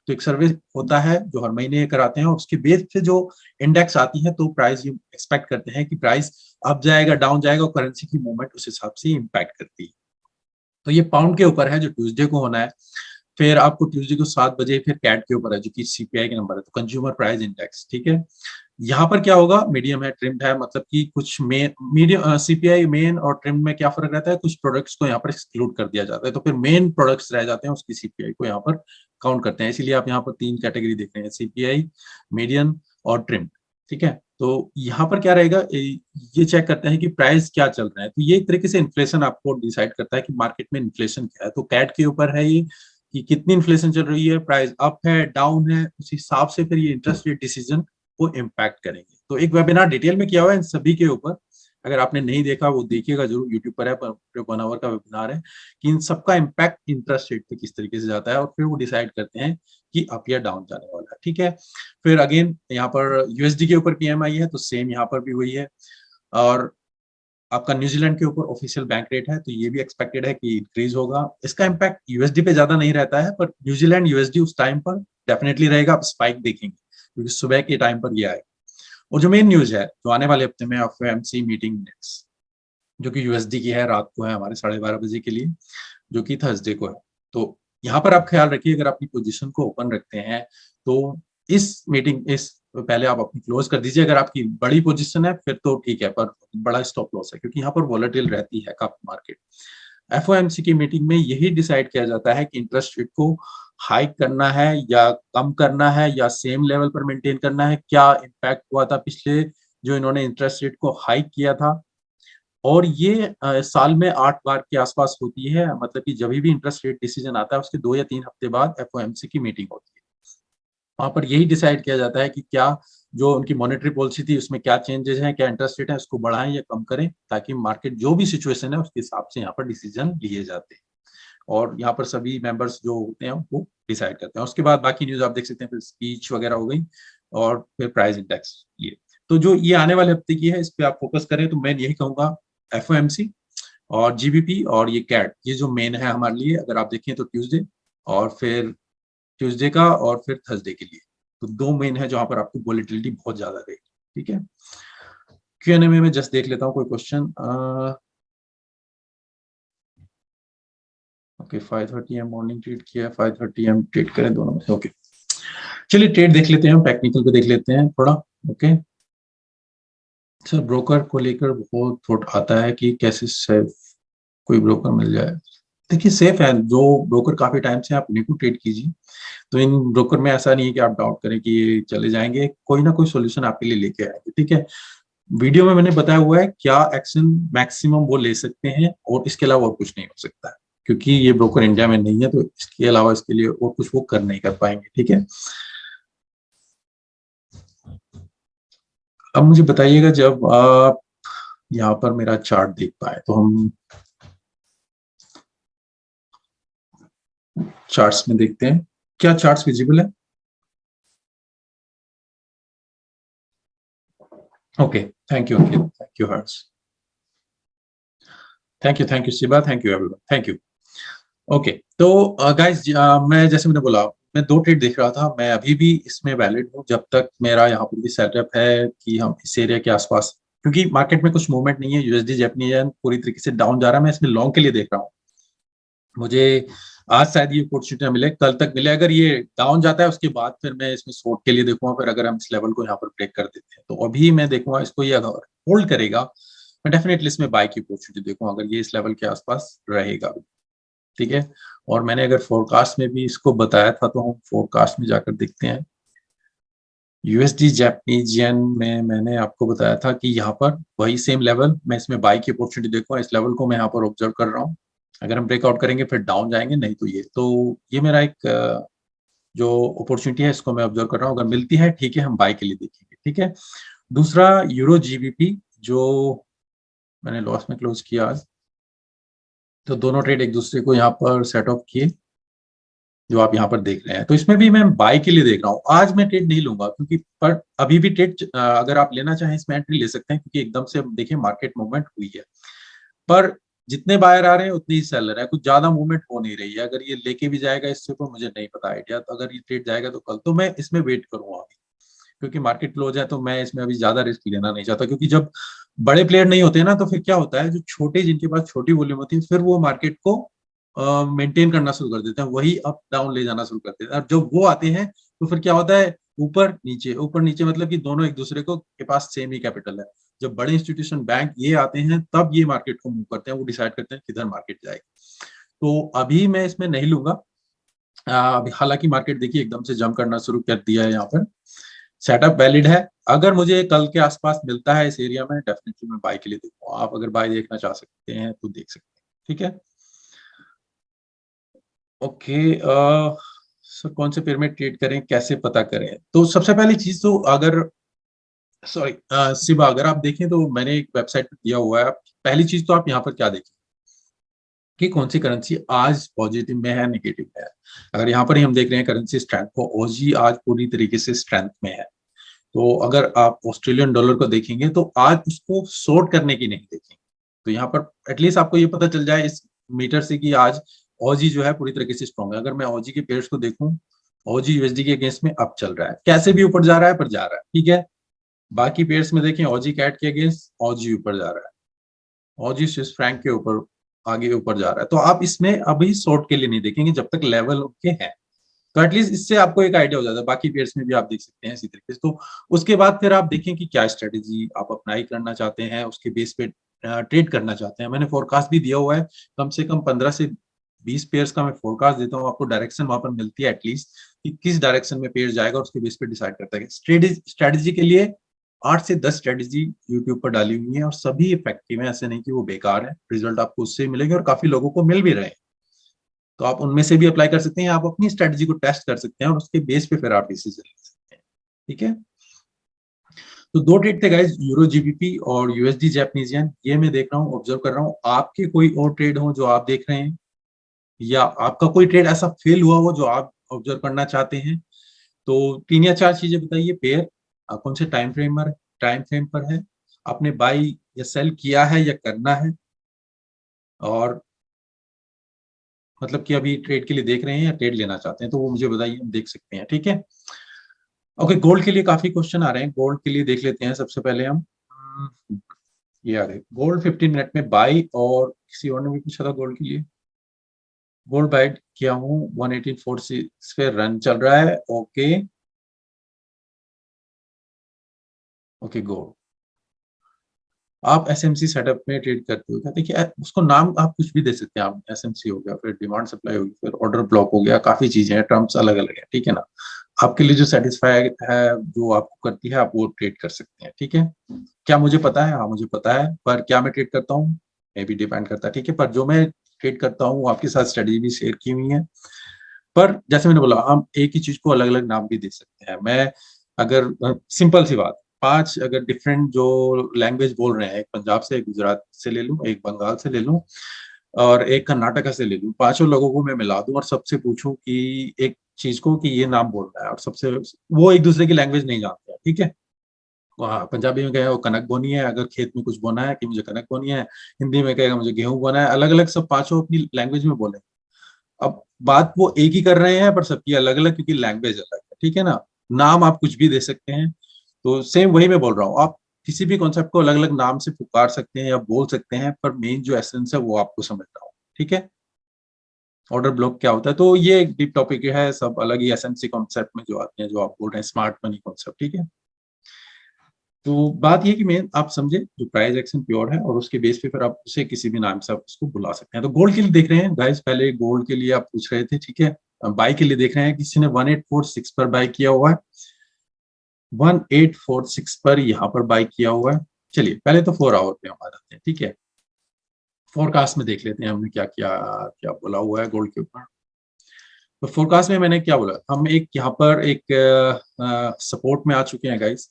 तो एक सर्विस होता है जो हर महीने कराते हैं, और उसके बेस पे जो इंडेक्स आती है तो प्राइस एक्सपेक्ट करते हैं कि प्राइस अप जाएगा डाउन जाएगा, और करेंसी की मूवमेंट उस हिसाब से इम्पैक्ट करती है। तो ये पाउंड के ऊपर है जो ट्यूसडे को होना है। फिर आपको ट्यूसडे को 7 बजे फिर कैट के ऊपर है जो कि सीपीआई के नंबर है, तो कंज्यूमर प्राइस इंडेक्स। ठीक है, यहाँ पर क्या होगा, मीडियम है ट्रिम्ड है, मतलब कि कुछ मेन मीडियम सीपीआई मेन और ट्रिम्ड में क्या फर्क रहता है, कुछ प्रोडक्ट्स को यहाँ पर एक्सक्लूड कर दिया जाता है, तो फिर मेन प्रोडक्ट्स रह जाते हैं, उसकी सीपीआई को यहाँ पर काउंट करते हैं। इसीलिए आप यहाँ पर 3 कैटेगरी देख रहे हैं, सीपीआई, मीडियम और ट्रिम्ड। ठीक है, तो यहाँ पर क्या रहेगा, ये चेक करते हैं कि प्राइस क्या चल रहा है। तो ये एक तरीके से इन्फ्लेशन आपको डिसाइड करता है कि मार्केट में इन्फ्लेशन क्या है। तो कैट के ऊपर है ये कि कितनी इन्फ्लेशन चल रही है, प्राइस अप है डाउन है, उस हिसाब से फिर ये इंटरेस्ट रेट डिसीजन को इम्पैक्ट करेंगे। तो एक वेबिनार डिटेल में किया हुआ है इन सभी के ऊपर, अगर आपने नहीं देखा वो देखिएगा जरूर, यूट्यूब पर है, 1 आवर का वेबिनार है कि इन सबका इम्पैक्ट इंटरेस्ट रेट पे किस तरीके से जाता है, और फिर वो डिसाइड करते हैं कि अप या डाउन जाने वाला है। ठीक है, फिर अगेन यहाँ पर यूएसडी के ऊपर पीएमआई है, तो सेम यहाँ पर भी वही है। और आपका न्यूजीलैंड के ऊपर ऑफिशियल बैंक रेट है, तो ये भी एक्सपेक्टेड है कि इंक्रीज होगा। इसका इम्पैक्ट यूएसडी पे ज्यादा नहीं रहता है, पर न्यूजीलैंड यूएसडी उस टाइम पर डेफिनेटली रहेगा, आप स्पाइक देखेंगे क्योंकि सुबह के टाइम पर ये आएगा। और जो मेन न्यूज है जो आने वाले हफ्ते में, एफओएमसी मीटिंग मिनट्स, जो कि यूएसडी की है, रात को है हमारे 12:30 बजे के लिए, जो कि थर्सडे को है। तो यहाँ पर आप ख्याल रखिए, अगर अपनी पोजीशन को ओपन रखते हैं तो इस मीटिंग इस पहले आप अपनी क्लोज कर दीजिए। अगर आपकी बड़ी पोजीशन है फिर तो ठीक है, पर बड़ा स्टॉप लॉस है क्योंकि यहाँ पर वॉलेटिल रहती है काफी मार्केट। एफओएमसी की मीटिंग में यही डिसाइड किया जाता है कि इंटरेस्ट रेट को हाइक करना है या कम करना है या सेम लेवल पर मेंटेन करना है। क्या इम्पैक्ट हुआ था पिछले जो इन्होंने इंटरेस्ट रेट को हाइक किया था, और ये साल में 8 बार के आसपास होती है, मतलब कि जब भी इंटरेस्ट रेट डिसीजन आता है उसके 2 या 3 हफ्ते बाद एफओएमसी की मीटिंग होती है। वहां पर यही डिसाइड किया जाता है कि क्या जो उनकी मॉनेटरी पॉलिसी थी उसमें क्या चेंजेस हैं, क्या इंटरेस्ट रेट है उसको बढ़ाएं या कम करें, ताकि मार्केट जो भी सिचुएशन है उसके हिसाब से यहाँ पर डिसीजन लिए जाते हैं, और यहाँ पर सभी मेंबर्स जो होते हैं वो डिसाइड करते हैं। उसके बाद बाकी न्यूज आप देख सकते हैं, फिर स्पीच वगैरह हो गई, और फिर प्राइस इंडेक्स। ये तो जो ये आने वाले हफ्ते की है इस पे आप फोकस करें, तो मैं यही कहूंगा एफओएमसी और जीबीपी और ये कैट, ये जो मेन है हमारे लिए। अगर आप देखें तो ट्यूसडे का और फिर थर्सडे के लिए, तो 2 मेन है जहां पर आपको वोलेटिलिटी बहुत ज्यादा रहेगी। ठीक है, क्यूएनए में मैं जस्ट देख लेता हूँ कोई question. Okay, 5:30 AM morning trade किया, 5:30 एम ट्रेड करें दोनों में से। ओके, चलिए ट्रेड देख लेते हैं, हम टेक्निकल को देख लेते हैं थोड़ा। ओके सर, ब्रोकर को लेकर बहुत थॉट आता है कि कैसे सेफ कोई ब्रोकर मिल जाए। देखिए सेफ है जो ब्रोकर काफी टाइम से आप उन्हीं को ट्रेड कीजिए। तो इन ब्रोकर में ऐसा नहीं है कि आप डाउट करें कि ये चले जाएंगे, कोई ना कोई सोल्यूशन आपके लिए लेके आएंगे। ठीक है, वीडियो में मैंने बताया हुआ है क्या एक्शन मैक्सिमम वो ले सकते हैं, और इसके अलावा और कुछ नहीं हो सकता है, क्योंकि ये ब्रोकर इंडिया में नहीं है, तो इसके अलावा इसके लिए और कुछ वो कर नहीं कर पाएंगे। ठीक है, अब मुझे बताइएगा जब आप यहाँ पर मेरा चार्ट देख पाए तो हम चार्ट्स में देखते हैं, क्या चार्ट्स विजिबल है? Okay, thank you Ankit, thank you Harsh, thank you Shiva, thank you everyone, thank you. Okay, तो गाइस मैं जैसे मैंने बोला, मैं 2 ट्रेड देख रहा था, मैं अभी भी इसमें वैलिड हूँ जब तक मेरा यहाँ पर भी सेटअप है कि हम इस एरिया के आसपास, क्योंकि मार्केट में कुछ मूवमेंट नहीं है, यूएसडी जापानीज येन पूरी तरीके से डाउन जा रहा है, मैं इसमें लॉन्ग के लिए देख रहा हूँ। मुझे आज शायद ये अपॉर्चुनिटी मिले, कल तक मिले, अगर ये डाउन जाता है उसके बाद फिर मैं इसमें शॉर्ट के लिए देखूंगा। फिर अगर हम इस लेवल को यहाँ पर ब्रेक कर देते हैं तो अभी मैं देखूंगा इसको, ये अगर होल्ड करेगा मैं डेफिनेटली इसमें बाय की अपॉर्चुनिटी देखूंगा, अगर ये इस लेवल के आसपास रहेगा। ठीक है, और मैंने अगर फोरकास्ट में भी इसको बताया था, तो हम फोरकास्ट में जाकर देखते हैं। यूएसडी जापानीज येन में मैंने आपको बताया था कि यहाँ पर वही सेम लेवल, मैं इसमें बाई की अपॉर्चुनिटी देखूंगा, इस लेवल को मैं यहाँ पर ऑब्जर्व कर रहा हूँ। अगर हम ब्रेकआउट करेंगे फिर डाउन जाएंगे, नहीं तो ये मेरा एक जो अपॉर्चुनिटी है इसको मैं ऑब्जर्व कर रहा हूँ, अगर मिलती है ठीक है हम बाई के लिए देखेंगे। ठीक है, दूसरा यूरो जीबीपी जो मैंने लॉस में क्लोज किया आज, तो दोनों ट्रेड एक दूसरे को यहाँ पर सेट ऑफ किए। जो आप यहाँ पर देख रहे हैं। तो इसमें भी मैं बाय के लिए देख रहा हूँ। आज मैं ट्रेड नहीं लूंगा क्योंकि पर अभी भी ट्रेड अगर आप लेना चाहें इसमें एंट्री ले सकते हैं, क्योंकि एकदम से देखिए मार्केट मूवमेंट हुई है। पर जितने बायर आ रहे हैं उतनी ही सेलर है, कुछ ज्यादा मूवमेंट हो नहीं रही है। अगर ये लेके भी जाएगा इससे तो मुझे नहीं पता आइडिया, तो अगर ये ट्रेड जाएगा तो कल तो मैं इसमें वेट करूंगा अभी, क्योंकि मार्केट क्लोज है तो मैं इसमें अभी ज्यादा रिस्क लेना नहीं चाहता। क्योंकि जब बड़े प्लेयर नहीं होते ना तो फिर क्या होता है, जो छोटे जिनके पास छोटी वॉल्यूम होती है फिर वो मार्केट को मेंटेन करना शुरू कर देते हैं, वही अप डाउन ले जाना शुरू कर देते हैं। और जब वो आते हैं तो फिर क्या होता है, ऊपर नीचे मतलब कि दोनों एक दूसरे को के पास सेम ही कैपिटल है। जब बड़े इंस्टीट्यूशन बैंक ये आते हैं तब ये मार्केट को मूव करते हैं, वो डिसाइड करते हैं किधर मार्केट जाएगी। तो अभी मैं इसमें नहीं लूंगा। अभी हालांकि मार्केट देखिए एकदम से जंप करना शुरू कर दिया है यहाँ पर। सेटअप वैलिड है। अगर मुझे कल के आसपास मिलता है इस एरिया में डेफिनेटली मैं बाय के लिए देखूंगा। आप अगर बाय देखना चाह सकते हैं तो देख सकते हैं, ठीक है। ओके, सर कौन से पेयर में ट्रेड करें, कैसे पता करें? तो सबसे पहली चीज तो अगर सॉरी सिबा अगर आप देखें तो मैंने एक वेबसाइट पे दिया हुआ है। पहली चीज तो आप यहाँ पर क्या देखें कि कौन सी करेंसी आज पॉजिटिव में है, नेगेटिव में है। अगर यहाँ पर ही हम देख रहे हैं करेंसी स्ट्रेंथ को, ओजी आज पूरी तरीके से स्ट्रेंथ में है। तो अगर आप ऑस्ट्रेलियन डॉलर को देखेंगे तो आज उसको शॉर्ट करने की नहीं देखेंगे। तो यहाँ पर एटलीस्ट आपको ये पता चल जाए इस मीटर से कि आज ऑजी जो है पूरी तरीके से स्ट्रॉन्ग है। अगर मैं ऑजी के पेयर्स को देखूं, ऑजी यूएसडी के अगेंस्ट में अप चल रहा है, कैसे भी ऊपर जा रहा है पर जा रहा है, ठीक है। बाकी पेयर्स में देखें, ऑजी कैट के अगेंस्ट ऑजी ऊपर जा रहा है, ऑजी स्विस फ्रैंक के ऊपर आगे ऊपर जा रहा है। तो आप इसमें अभी शॉर्ट के लिए नहीं देखेंगे जब तक लेवल के हैं। तो एटलीस्ट इससे आपको एक आइडिया हो जाता है। बाकी पेयर्स में भी आप देख सकते हैं इसी तरीके से। तो उसके बाद फिर आप देखें कि क्या स्ट्रेटेजी आप अप्लाई करना चाहते हैं, उसके बेस पे ट्रेड करना चाहते हैं। मैंने फोरकास्ट भी दिया हुआ है, कम से कम 15 से 20 पेयर्स का मैं फोरकास्ट देता हूँ। आपको डायरेक्शन वहां पर मिलती है एटलीस्ट कि किस डायरेक्शन में पेयर जाएगा, उसके बेस पे डिसाइड करता है। स्ट्रेटेजी के लिए 8 से 10 स्ट्रेटेजी यूट्यूब पर डाली हुई है और सभी इफेक्टिव है, ऐसे नहीं कि वो बेकार है। रिजल्ट आपको उससे मिलेंगे और काफी लोगों को मिल भी रहे हैं। तो आप उनमें से भी अप्लाई कर सकते हैं, आप अपनी स्ट्रेटजी को टेस्ट कर सकते हैं और उसके बेस पे फिर आप डिसीजन ले सकते हैं, ठीक है। तो दो ट्रेड थे गाइस, यूरो जीबीपी और यूएसडी जैपनीज येन। ये मैं देख रहा हूँ, ऑब्जर्व कर रहा हूँ। आपके कोई और ट्रेड हो जो आप देख रहे हैं, या आपका कोई ट्रेड ऐसा फेल हुआ हो जो आप ऑब्जर्व करना चाहते हैं, तो 3 या 4 चीजें बताइए। पेयर कौन से टाइम फ्रेम पर है, आपने बाई या सेल किया है या करना है, और मतलब कि अभी ट्रेड के लिए देख रहे हैं या ट्रेड लेना चाहते हैं, तो वो मुझे बताइए, हम देख सकते हैं, ठीक है। ओके, गोल्ड के लिए काफी क्वेश्चन आ रहे हैं। गोल्ड के लिए देख लेते हैं सबसे पहले हम। ये आ रहे गोल्ड 15 मिनट में बाई, और किसी और ने भी पूछा था गोल्ड के लिए। गोल्ड बाई किया हूँ, 11846 पे रन चल रहा है। ओके ओके, गोल्ड आप एसएमसी सेटअप में ट्रेड करते हो क्या? देखिए उसको नाम आप कुछ भी दे सकते हैं। आप एसएमसी हो गया, फिर डिमांड सप्लाई होगी, फिर ऑर्डर ब्लॉक हो गया, काफी चीजें हैं, टर्म्स अलग अलग है, ठीक है ना। आपके लिए जो सेटिस्फाई है, जो आपको करती है, आप वो ट्रेड कर सकते हैं, ठीक है। क्या मुझे पता है? हाँ मुझे पता है, पर क्या मैं ट्रेड करता हूँ ये भी डिपेंड करता है, ठीक है। पर जो मैं ट्रेड करता हूँ आपके साथ स्ट्रेटेजी भी शेयर की हुई है। पर जैसे मैंने बोला, हम एक ही चीज को अलग अलग नाम भी दे सकते हैं। मैं अगर सिंपल सी बात, 5 अगर डिफरेंट जो लैंग्वेज बोल रहे हैं, एक पंजाब से, एक गुजरात से ले लूं, एक बंगाल से ले लूं, और एक कर्नाटका से ले लूं, पांचों लोगों को मैं मिला दूं और सबसे पूछूं कि एक चीज को कि ये नाम बोल रहा है, और सबसे वो एक दूसरे की लैंग्वेज नहीं जानते हैं, ठीक है। वहाँ पंजाबी में कहेगा वो कनक बोनी है, अगर खेत में कुछ बोना है कि मुझे कनक बोनी है। हिंदी में कहेगा मुझे गेहूं बोना है। अलग अलग सब पांचों अपनी लैंग्वेज में बोले। अब बात वो एक ही कर रहे हैं पर सबकी अलग अलग, क्योंकि लैंग्वेज अलग है, ठीक है ना। नाम आप कुछ भी दे सकते हैं। तो सेम वही मैं बोल रहा हूँ, आप किसी भी कॉन्सेप्ट को अलग अलग नाम से पुकार सकते हैं या बोल सकते हैं, पर मेन जो एसेंस है वो आपको समझना हो, ठीक है। ऑर्डर ब्लॉक क्या होता है, तो ये एक डीप टॉपिक है, सब अलग ही एसेंसी कॉन्सेप्ट में जो आते हैं, जो आप बोल रहे हैं स्मार्ट मनी कॉन्सेप्ट, ठीक है। तो बात ये कि मेन आप समझे जो प्राइस एक्शन प्योर है, और उसके बेस पे फिर आप उसे किसी भी नाम से आप उसको बुला सकते हैं। तो गोल्ड के लिए देख रहे हैं गाइस, पहले गोल्ड के लिए आप पूछ रहे थे, ठीक है। बाई के लिए देख रहे हैं, किसी ने 1846 पर बाई किया हुआ है, 1846 पर यहाँ पर बाई किया हुआ है। चलिए पहले तो 4 आवर पे हम आ जाते हैं, ठीक है। फोरकास्ट में देख लेते हैं हमने क्या क्या क्या बोला हुआ है गोल्ड के ऊपर। तो फोरकास्ट में मैंने क्या बोला, हम एक यहाँ पर एक सपोर्ट में आ चुके हैं गाइस।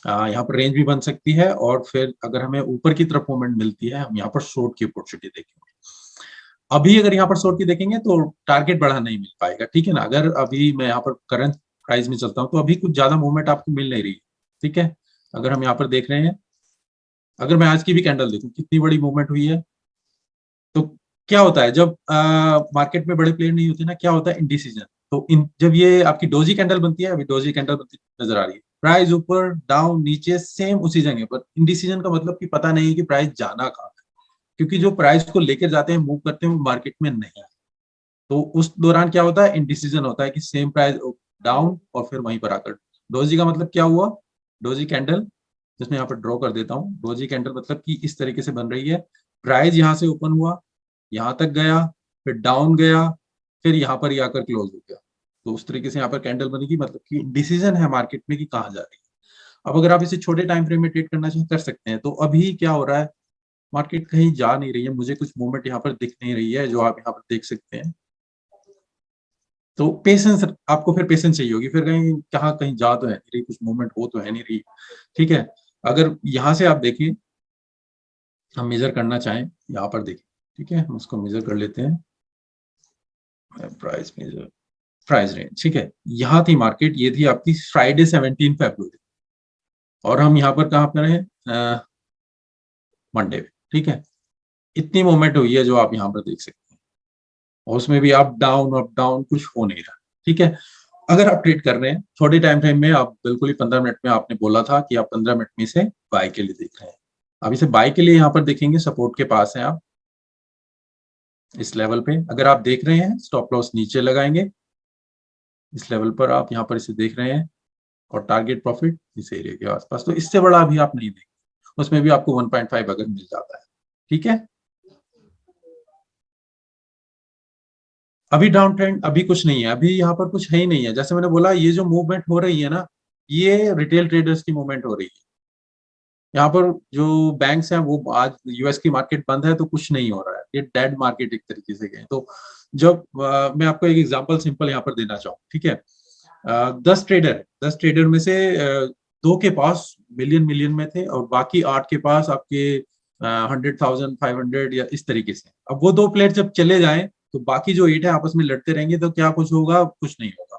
यहाँ पर रेंज भी बन सकती है, और फिर अगर हमें ऊपर की तरफ मूवमेंट मिलती है, हम यहाँ पर शॉर्ट की अपॉर्चुनिटी देखेंगे। अभी अगर यहाँ पर शॉर्ट की देखेंगे तो टारगेट बढ़ा नहीं मिल पाएगा, ठीक है ना। अगर अभी मैं यहाँ पर करंट प्राइस में चलता हूँ तो अभी कुछ ज्यादा मूवमेंट आपको मिल नहीं रही है, ठीक है। अगर हम यहाँ पर देख रहे हैं, अगर मैं आज की भी कैंडल देखूं कितनी बड़ी मूवमेंट हुई है, तो क्या होता है जब मार्केट में बड़े प्लेयर नहीं होते ना, क्या होता है इंडिसीजन। तो जब ये आपकी डोजी कैंडल बनती है, अभी डोजी कैंडल बनती नजर आ रही है, प्राइस ऊपर डाउन नीचे सेम उसी जगह पर, इंडिसीजन का मतलब कि पता नहीं है कि प्राइस जाना कहाँ है, क्योंकि जो प्राइस को लेकर जाते हैं मूव करते हैं वो मार्केट में नहीं है। तो उस दौरान क्या होता है, इंडिसीजन होता है कि सेम प्राइस डाउन और फिर वहीं पर आकर। डोजी का मतलब क्या हुआ, डोजी कैंडल, जिसमें यहाँ पर ड्रॉ कर देता हूँ, डोजी कैंडल मतलब कि इस तरीके से बन रही है, प्राइस यहाँ से ओपन हुआ, यहाँ तक गया, फिर डाउन गया, फिर यहाँ पर ही आकर क्लोज हो गया। तो उस तरीके से यहाँ पर कैंडल बनेगी, मतलब कि डिसीजन है मार्केट में कि कहाँ जा रही है। अब अगर आप इसे छोटे टाइम फ्रेम में ट्रेड करना चाहें कर सकते हैं। तो अभी क्या हो रहा है, मार्केट कहीं जा नहीं रही है, मुझे कुछ मूवमेंट यहाँ पर दिख नहीं रही है जो आप यहाँ पर देख सकते हैं। तो पेशेंस, आपको फिर पेशेंस चाहिए होगी, फिर कहीं कहाँ कहीं जा तो है नहीं रही, कुछ मूवमेंट हो तो है नहीं रही, ठीक है। अगर यहाँ से आप देखिए, हम मेजर करना चाहें, यहाँ पर देखिए, ठीक है, हम उसको मेजर कर लेते हैं, प्राइस मेजर, प्राइस रेंज, ठीक है। यहाँ थी मार्केट, ये थी आपकी फ्राइडे 17 फरवरी, और हम यहाँ पर कहाँ पर हैं, मंडे पे, ठीक है। इतनी मूवमेंट हुई है जो आप यहाँ पर देख सकते हैं, और उसमें भी अप डाउन कुछ हो नहीं रहा, ठीक है। अगर आप ट्रेड कर रहे हैं छोटे टाइम फ्रेम में, आप बिल्कुल ही 15 मिनट में, आपने बोला था कि आप 15 मिनट में से बाय के लिए देख रहे हैं। अब इसे बाय के लिए यहाँ पर देखेंगे, सपोर्ट के पास है आप, इस लेवल पे अगर आप देख रहे हैं, स्टॉप लॉस नीचे लगाएंगे, इस लेवल पर आप यहाँ पर इसे देख रहे हैं, और टारगेट प्रॉफिट इस एरिया के आसपास। तो इससे बड़ा अभी आप नहीं देंगे, उसमें भी आपको 1.5 अगर मिल जाता है, ठीक है। अभी डाउन ट्रेंड अभी कुछ नहीं है, अभी यहाँ पर कुछ है ही नहीं है। जैसे मैंने बोला, ये जो मूवमेंट हो रही है ना, ये रिटेल ट्रेडर्स की मूवमेंट हो रही है। यहाँ पर जो बैंक्स हैं वो, आज यूएस की मार्केट बंद है तो कुछ नहीं हो रहा है, ये डेड मार्केट एक तरीके से गए। तो जब मैं आपको एक एग्जांपल सिंपल यहाँ पर देना चाहूँ, ठीक है। 10 ट्रेडर में से 2 के पास मिलियन मिलियन में थे, और बाकी 8 के पास आपके 100,000 500 या इस तरीके से। अब वो 2 प्लेयर जब चले जाएं तो बाकी जो 8 है आपस में लड़ते रहेंगे, तो क्या कुछ होगा, कुछ नहीं होगा।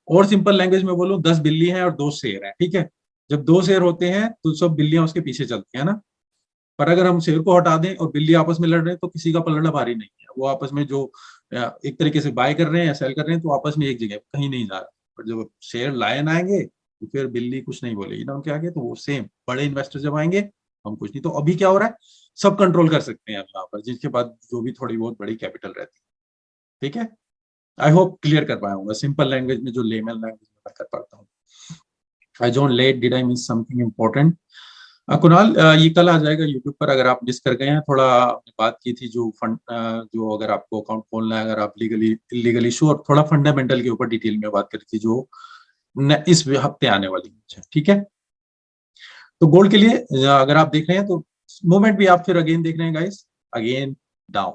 और सिंपल लैंग्वेज में बोलूं, 10 बिल्ली हैं और 2 शेर हैं, ठीक है। जब 2 शेर होते हैं तो सब बिल्लियां उसके पीछे चलती है ना। पर अगर हम शेर को हटा दें और बिल्ली आपस में लड़ रहे हैं, तो किसी का पलड़ा भारी नहीं है, वो आपस में जो एक तरीके से बाय कर रहे हैं या सेल कर रहे हैं, तो आपस में एक जगह कहीं नहीं जा रहा। पर जब शेर लायन आएंगे तो फिर बिल्ली कुछ नहीं बोलेगी ना उनके आगे, तो वो सेम बड़े इन्वेस्टर जब आएंगे, हम कुछ नहीं। तो अभी क्या हो रहा है, सब कंट्रोल कर सकते हैं हम यहाँ पर, जिसके बाद जो भी थोड़ी बहुत बड़ी कैपिटल रहती है, ठीक है। आई होप क्लियर कर पाया हूँ सिंपल लैंग्वेज में, जो लेमन लैंग्वेज में मैं कर पाता हूँ। I join late, did I miss something important? Kunal, ये कल आ जाएगा यूट्यूब पर, अगर आप मिस कर गए हैं। थोड़ा आपने बात की थी जो फंड, जो अगर आपको अकाउंट खोलना है, अगर आप लीगली इलीगल इशू, और थोड़ा फंडामेंटल के ऊपर डिटेल में बात करी थी, जो इस हफ्ते आने वाली है, ठीक है। तो गोल्ड के लिए अगर आप देख रहे हैं तो मूवमेंट भी आप फिर अगेन देख रहे हैं गाइस, अगेन डाउन।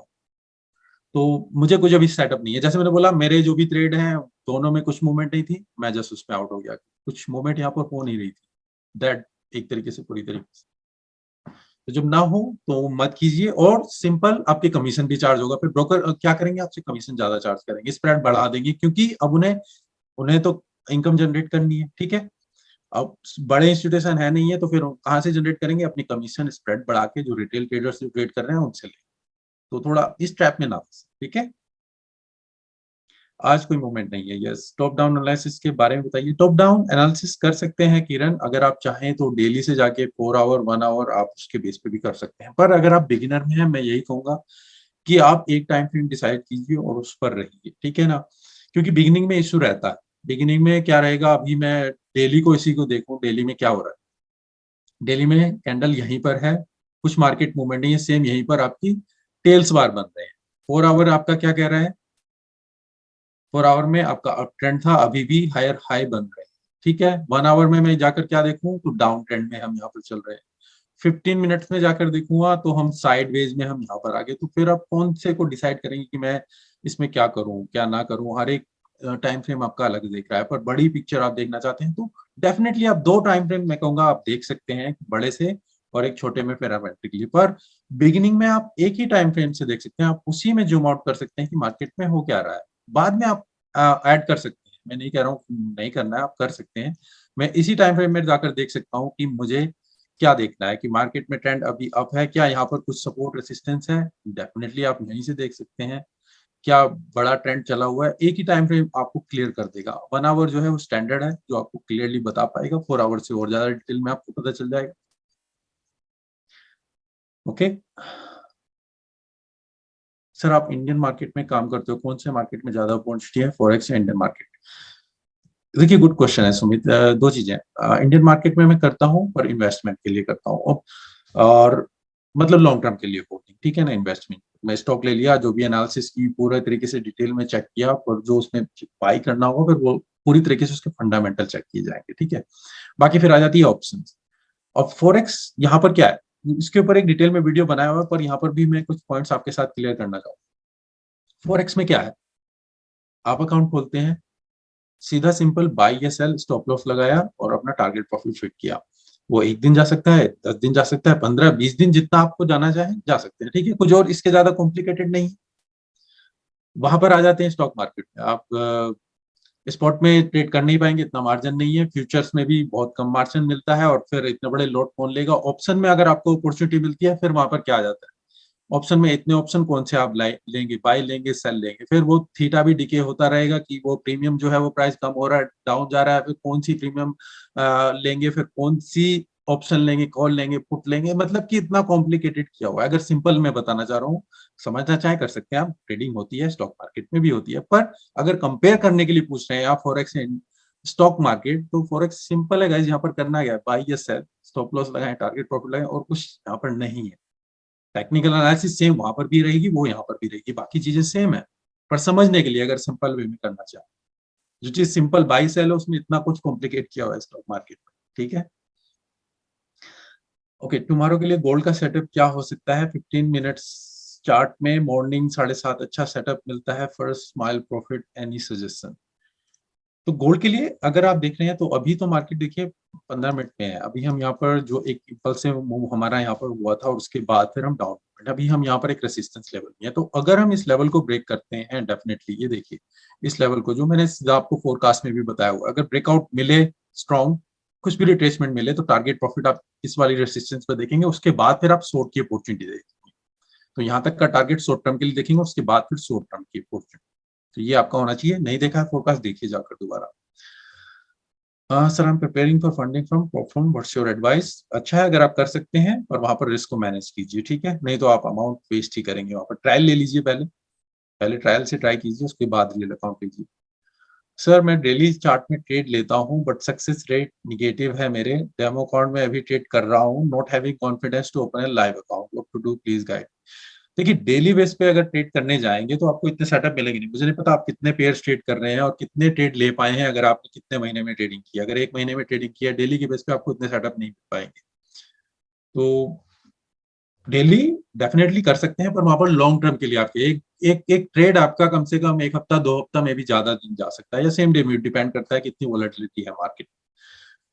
तो मुझे कुछ अभी सेटअप नहीं है, जैसे मैंने बोला, मेरे जो भी ट्रेड हैं दोनों में कुछ मूवमेंट नहीं थी, मैं जस्ट उस पर आउट हो गया, कुछ मूवमेंट यहाँ पर हो नहीं रही थी, दैट एक तरीके से, पूरी तरीके से। तो जब ना हो तो मत कीजिए, और सिंपल आपके कमीशन भी चार्ज होगा, फिर ब्रोकर क्या करेंगे, आपसे कमीशन ज्यादा चार्ज करेंगे, स्प्रेड बढ़ा देंगे, क्योंकि अब उन्हें उन्हें तो इनकम जनरेट करनी है, ठीक है। अब बड़े इंस्टीट्यूशन है नहीं है, तो फिर कहाँ से जनरेट करेंगे, अपनी कमीशन स्प्रेड बढ़ा के, जो रिटेल ट्रेडर्स जो ट्रेड कर रहे हैं उनसे ले। तो थोड़ा इस ट्रैप में ना फंसे, ठीक है। आज कोई मूवमेंट नहीं है, यस। टॉप डाउन एनालिसिस के बारे में बताइए। टॉप डाउन एनालिसिस कर सकते हैं किरण, अगर आप चाहें तो डेली से जाके 4 आवर 1 आवर आप उसके बेस पे भी कर सकते हैं। पर अगर आप बिगिनर में हैं, मैं यही कहूंगा कि आप एक टाइम फ्रेम डिसाइड कीजिए और उस पर रहिए, ठीक है ना। क्योंकि बिगिनिंग में इशू रहता है, बिगिनिंग में क्या रहेगा, अभी मैं डेली को इसी को देखूं, डेली में क्या हो रहा है, डेली में कैंडल यहीं पर है, कुछ मार्केट मूवमेंट नहीं है, सेम यहीं पर आपकी टेल्स बार बन रहे हैं। 4 आवर आपका क्या कह रहा है, 4 आवर में आपका अप ट्रेंड था, अभी भी हायर हाई बन रहे हैं, ठीक है। 1 आवर में मैं जाकर क्या देखूं, तो डाउन ट्रेंड में हम यहाँ पर चल रहे हैं। 15 मिनट्स में जाकर देखूंगा तो हम साइड वेज में हम यहाँ पर आगे। तो फिर आप कौन से को डिसाइड करेंगे कि मैं इसमें क्या करूं क्या ना करूं, हर एक टाइम फ्रेम आपका अलग देख रहा है। पर बड़ी पिक्चर आप देखना चाहते हैं तो डेफिनेटली आप 2 टाइम फ्रेम मैं कहूंगा आप देख सकते हैं, बड़े से और एक छोटे में पैरामेट्रिकली। पर बिगिनिंग में आप एक ही टाइम फ्रेम से देख सकते हैं, आप उसी में जूम आउट कर सकते हैं कि मार्केट में हो क्या रहा है। बाद में आप ऐड कर सकते हैं, मैं नहीं कह रहा हूँ नहीं करना है, आप कर सकते हैं। मैं इसी टाइम फ्रेम में जाकर देख सकता हूँ कि मुझे क्या देखना है, कि मार्केट में ट्रेंड अभी अप है क्या, यहाँ पर कुछ सपोर्ट रेसिस्टेंस है, डेफिनेटली आप यहीं से देख सकते हैं। क्या बड़ा ट्रेंड चला हुआ है, एक ही टाइम फ्रेम आपको क्लियर कर देगा। 1 आवर जो है वो स्टैंडर्ड है, जो आपको क्लियरली बता पाएगा। 4 आवर से और ज्यादा डिटेल में आपको पता चल जाएगा। ओके सर, आप इंडियन मार्केट में काम करते हो, कौन से मार्केट में ज्यादा अपॉर्चुनिटी है, फॉरेक्स या इंडियन मार्केट? देखिए, गुड क्वेश्चन है सुमित। दो चीजें, इंडियन मार्केट में मैं करता हूँ पर इन्वेस्टमेंट के लिए करता हूँ, और मतलब लॉन्ग टर्म के लिए होल्डिंग, ठीक है ना, इन्वेस्टमेंट। मैं स्टॉक ले लिया, जो भी एनालिसिस की पूरे तरीके से डिटेल में चेक किया, और जो उसमें बाई करना होगा फिर वो पूरी तरीके से उसके फंडामेंटल चेक किए जाएंगे, ठीक है। बाकी फिर आ जाती है ऑप्शन। और फोरेक्स यहाँ पर क्या है, इसके ऊपर एक डिटेल में वीडियो बनाया हुआ है, पर यहाँ पर भी मैं कुछ पॉइंट्स आपके साथ क्लियर करना चाहूँ। फोरेक्स में क्या है, आप अकाउंट खोलते हैं, सीधा सिंपल बाई या सेल, स्टॉप लॉस लगाया और अपना टारगेट प्रॉफिट फिट किया। वो एक दिन जा सकता है, 10 दिन जा सकता है, 15-20 दिन, जितना आपको जाना चाहे जा सकते हैं, ठीक है। कुछ और इसके ज्यादा कॉम्प्लिकेटेड नहीं। वहां पर आ जाते हैं स्टॉक मार्केट में, आप स्पॉट में ट्रेड कर नहीं पाएंगे, इतना मार्जिन नहीं है। फ्यूचर्स में भी बहुत कम मार्जिन मिलता है, और फिर इतने बड़े लॉट कौन लेगा। ऑप्शन में अगर आपको अपॉर्चुनिटी मिलती है, फिर वहां पर क्या आ जाता है, ऑप्शन में इतने ऑप्शन कौन से आप लेंगे, बाय लेंगे, सेल लेंगे, फिर वो थीटा भी डिके होता रहेगा कि वो प्रीमियम जो है वो प्राइस कम हो रहा है, डाउन जा रहा है, फिर कौन सी प्रीमियम लेंगे, फिर कौन सी ऑप्शन लेंगे, कॉल लेंगे, पुट लेंगे। मतलब कि इतना कॉम्प्लिकेटेड किया हुआ है। अगर सिंपल मैं बताना चाह रहा हूँ, समझना चाहे कर सकते हैं आप, ट्रेडिंग होती है, स्टॉक मार्केट में भी होती है, पर अगर कंपेयर करने के लिए पूछ रहे हैं आप फॉरेक्स स्टॉक मार्केट, तो फॉरेक्स सिंपल है गाइस। यहाँ पर करना क्या है, बाई या सेल, स्टॉप लॉस लगाएं, टारगेट प्रॉफिट लगाएं, और कुछ यहाँ पर नहीं है। टेक्निकल एनालिसिस सेम वहां पर भी रहेगी, वो यहाँ पर भी रहेगी, बाकी चीजें सेम है। पर समझने के लिए अगर सिंपल वे में करना चाहे, जो चीज सिंपल बाई सेल है, उसमें इतना कुछ कॉम्प्लिकेट किया हुआ है स्टॉक मार्केट में, ठीक है। ओके, टुमारो के लिए गोल्ड का सेटअप क्या हो सकता है? 15 मिनट्स चार्ट में मॉर्निंग 7:30 अच्छा सेटअप मिलता है, first smile profit, any suggestion? तो गोल्ड के लिए अगर आप देख रहे हैं, तो अभी तो मार्केट देखिए 15 मिनट में है। अभी हम यहाँ पर जो एक इम्पल्सिव मूव हमारा यहाँ पर हुआ था, और उसके बाद फिर हम डाउन, अभी हम यहाँ पर एक रेसिस्टेंस लेवल में है। तो अगर हम इस लेवल को ब्रेक करते हैं, डेफिनेटली ये देखिए, इस लेवल को जो मैंने सीधा आपको फोरकास्ट में भी बताया हुआ, अगर ब्रेकआउट मिले स्ट्रॉन्ग, कुछ भी रिट्रेसमेंट मिले, तो टारगेट प्रॉफिट आप इस वाली रेसिस्टेंस पर देखेंगे। उसके बाद फिर आप शॉर्ट की अपॉर्चुनिटी देखेंगे। तो यहाँ तक का टारगेट शॉर्ट टर्म के लिए देखेंगे, उसके बाद फिर शॉर्ट टर्म की अपॉर्चुनिटी। तो ये आपका होना चाहिए। नहीं देखा है फोरकास्ट, देखिए जाकर दोबारा। Sir, I am preparing for funding from platform, what's your advice? अच्छा है अगर आप कर सकते हैं, पर वहां पर रिस्क को मैनेज कीजिए, ठीक है, नहीं तो आप अमाउंट वेस्ट ही करेंगे। वहां पर ट्रायल ले लीजिए, पहले पहले ट्रायल से ट्राई कीजिए, उसके बाद रियल अकाउंट लीजिए। सर, मैं डेली चार्ट में ट्रेड लेता हूँ, बट सक्सेस रेट निगेटिव है मेरे। डेमो अकाउंट में अभी ट्रेड कर रहा हूँ, not having confidence to open a live account, what to do, please guide. देखिए, डेली बेस पे अगर ट्रेड करने जाएंगे, तो आपको इतने सेटअप मिलेंगे नहीं। मुझे नहीं पता आप कितने पेयर ट्रेड कर रहे हैं और कितने ट्रेड ले पाए हैं, अगर आपने कितने महीने में ट्रेडिंग किया। अगर 1 महीने में ट्रेडिंग किया, डेली के बेस पे आपको इतने सेटअप नहीं मिल पाएंगे। तो डेली डेफिनेटली कर सकते हैं, पर वहां पर लॉन्ग टर्म के लिए आपके एक एक एक ट्रेड आपका कम से कम 1 हफ्ता 2 हफ्ता में भी ज्यादा दिन जा सकता है, या सेम डे में, डिपेंड करता है कितनी वॉलेटिलिटी है मार्केट।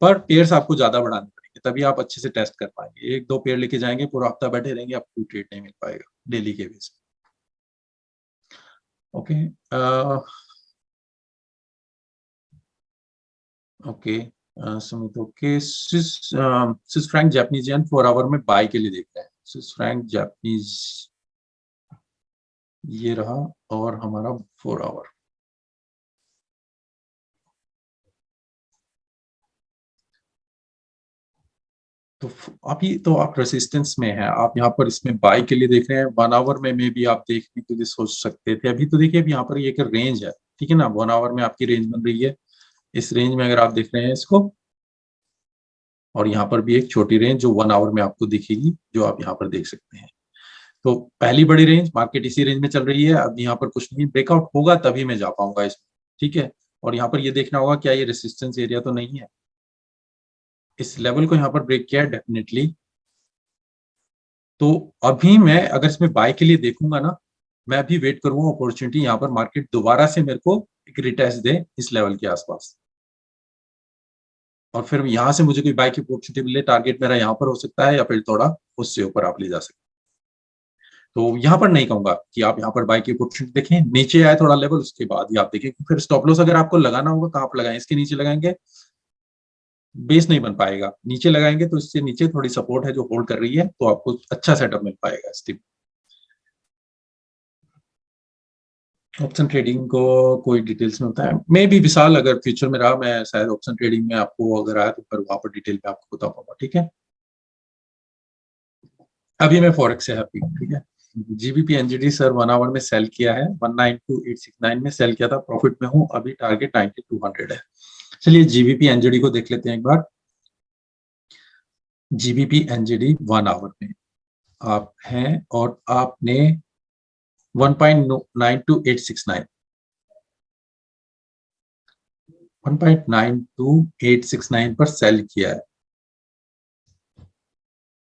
पर पेयर्स आपको ज्यादा बढ़ाने पड़ेंगे, तभी आप अच्छे से टेस्ट कर पाएंगे। 1-2 पेयर लेके जाएंगे, पूरा हफ्ता बैठे रहेंगे, आपको ट्रेड नहीं मिल पाएगा डेली के बेस पे। Okay, okay Sumit, okay. Swiss franc Japanese yen 4 hour में बाय के लिए देख रहे हैं। स्विस फ्रैंक जापानीज ये रहा, और हमारा 4 आवर। तो अभी तो आप रेसिस्टेंस में है, आप यहाँ पर इसमें बाय के लिए देख रहे हैं। 1 आवर में भी आप देखने के लिए सोच सकते थे। अभी तो देखिए, अभी यहाँ पर ये एक रेंज है, ठीक है ना, 1 आवर में आपकी रेंज बन रही है। इस रेंज में अगर आप देख रहे हैं इसको, और यहाँ पर भी एक छोटी रेंज जो 1 आवर में आपको दिखेगी, जो आप यहाँ पर देख सकते हैं। तो पहली बड़ी रेंज, मार्केट इसी रेंज में चल रही है। अब यहाँ पर कुछ नहीं, ब्रेकआउट होगा तभी मैं जा पाऊंगा इसमें, ठीक है। और यहाँ पर ये देखना होगा क्या ये रेसिस्टेंस एरिया तो नहीं है। इस लेवल को यहाँ पर ब्रेक किया है डेफिनेटली। तो अभी मैं अगर इसमें बाय के लिए देखूंगा ना, मैं अभी वेट करूंगा अपॉर्चुनिटी, यहाँ पर मार्केट दोबारा से मेरे को एक रिटेस्ट दे इस लेवल के आसपास, और फिर यहाँ से मुझे कोई बाय की अपॉर्चुनिटी मिले। टारगेट मेरा यहाँ पर हो सकता है, या फिर थोड़ा उससे ऊपर आप ले जा सकते तो यहाँ पर नहीं कहूंगा कि आप यहाँ पर बाय की अपॉर्चुनिटी देखें, नीचे आए थोड़ा लेवल उसके बाद ही आप देखें, फिर स्टॉप लॉस अगर आपको लगाना होगा कहाँ पर लगाएं, इसके नीचे लगाएंगे बेस नहीं बन पाएगा, नीचे लगाएंगे तो इससे नीचे थोड़ी सपोर्ट है जो होल्ड कर रही है, तो आपको अच्छा सेटअप मिल पाएगा स्टीप। ऑप्शन ट्रेडिंग को कोई डिटेल्स में होता है, मे भी विशाल अगर फ्यूचर में रहा, मैं शायद ऑप्शन ट्रेडिंग में आपको अगर आया तो फिर वहां पर डिटेल में आपको बता पाऊंगा, ठीक है। अभी मैं फॉरेक्स से हैप्पी, ठीक है। जीबीपी एनजीडी सर 1 आवर में सेल किया है, 192869 में सेल किया था, प्रॉफिट में हूँ अभी, टारगेट 9200 है। चलिए जीबीपी एनजीडी को देख लेते हैं एक बार। जीबीपी एनजीडी 1 आवर में आप हैं और आपने 1.92869 1.92869 पर सेल किया है,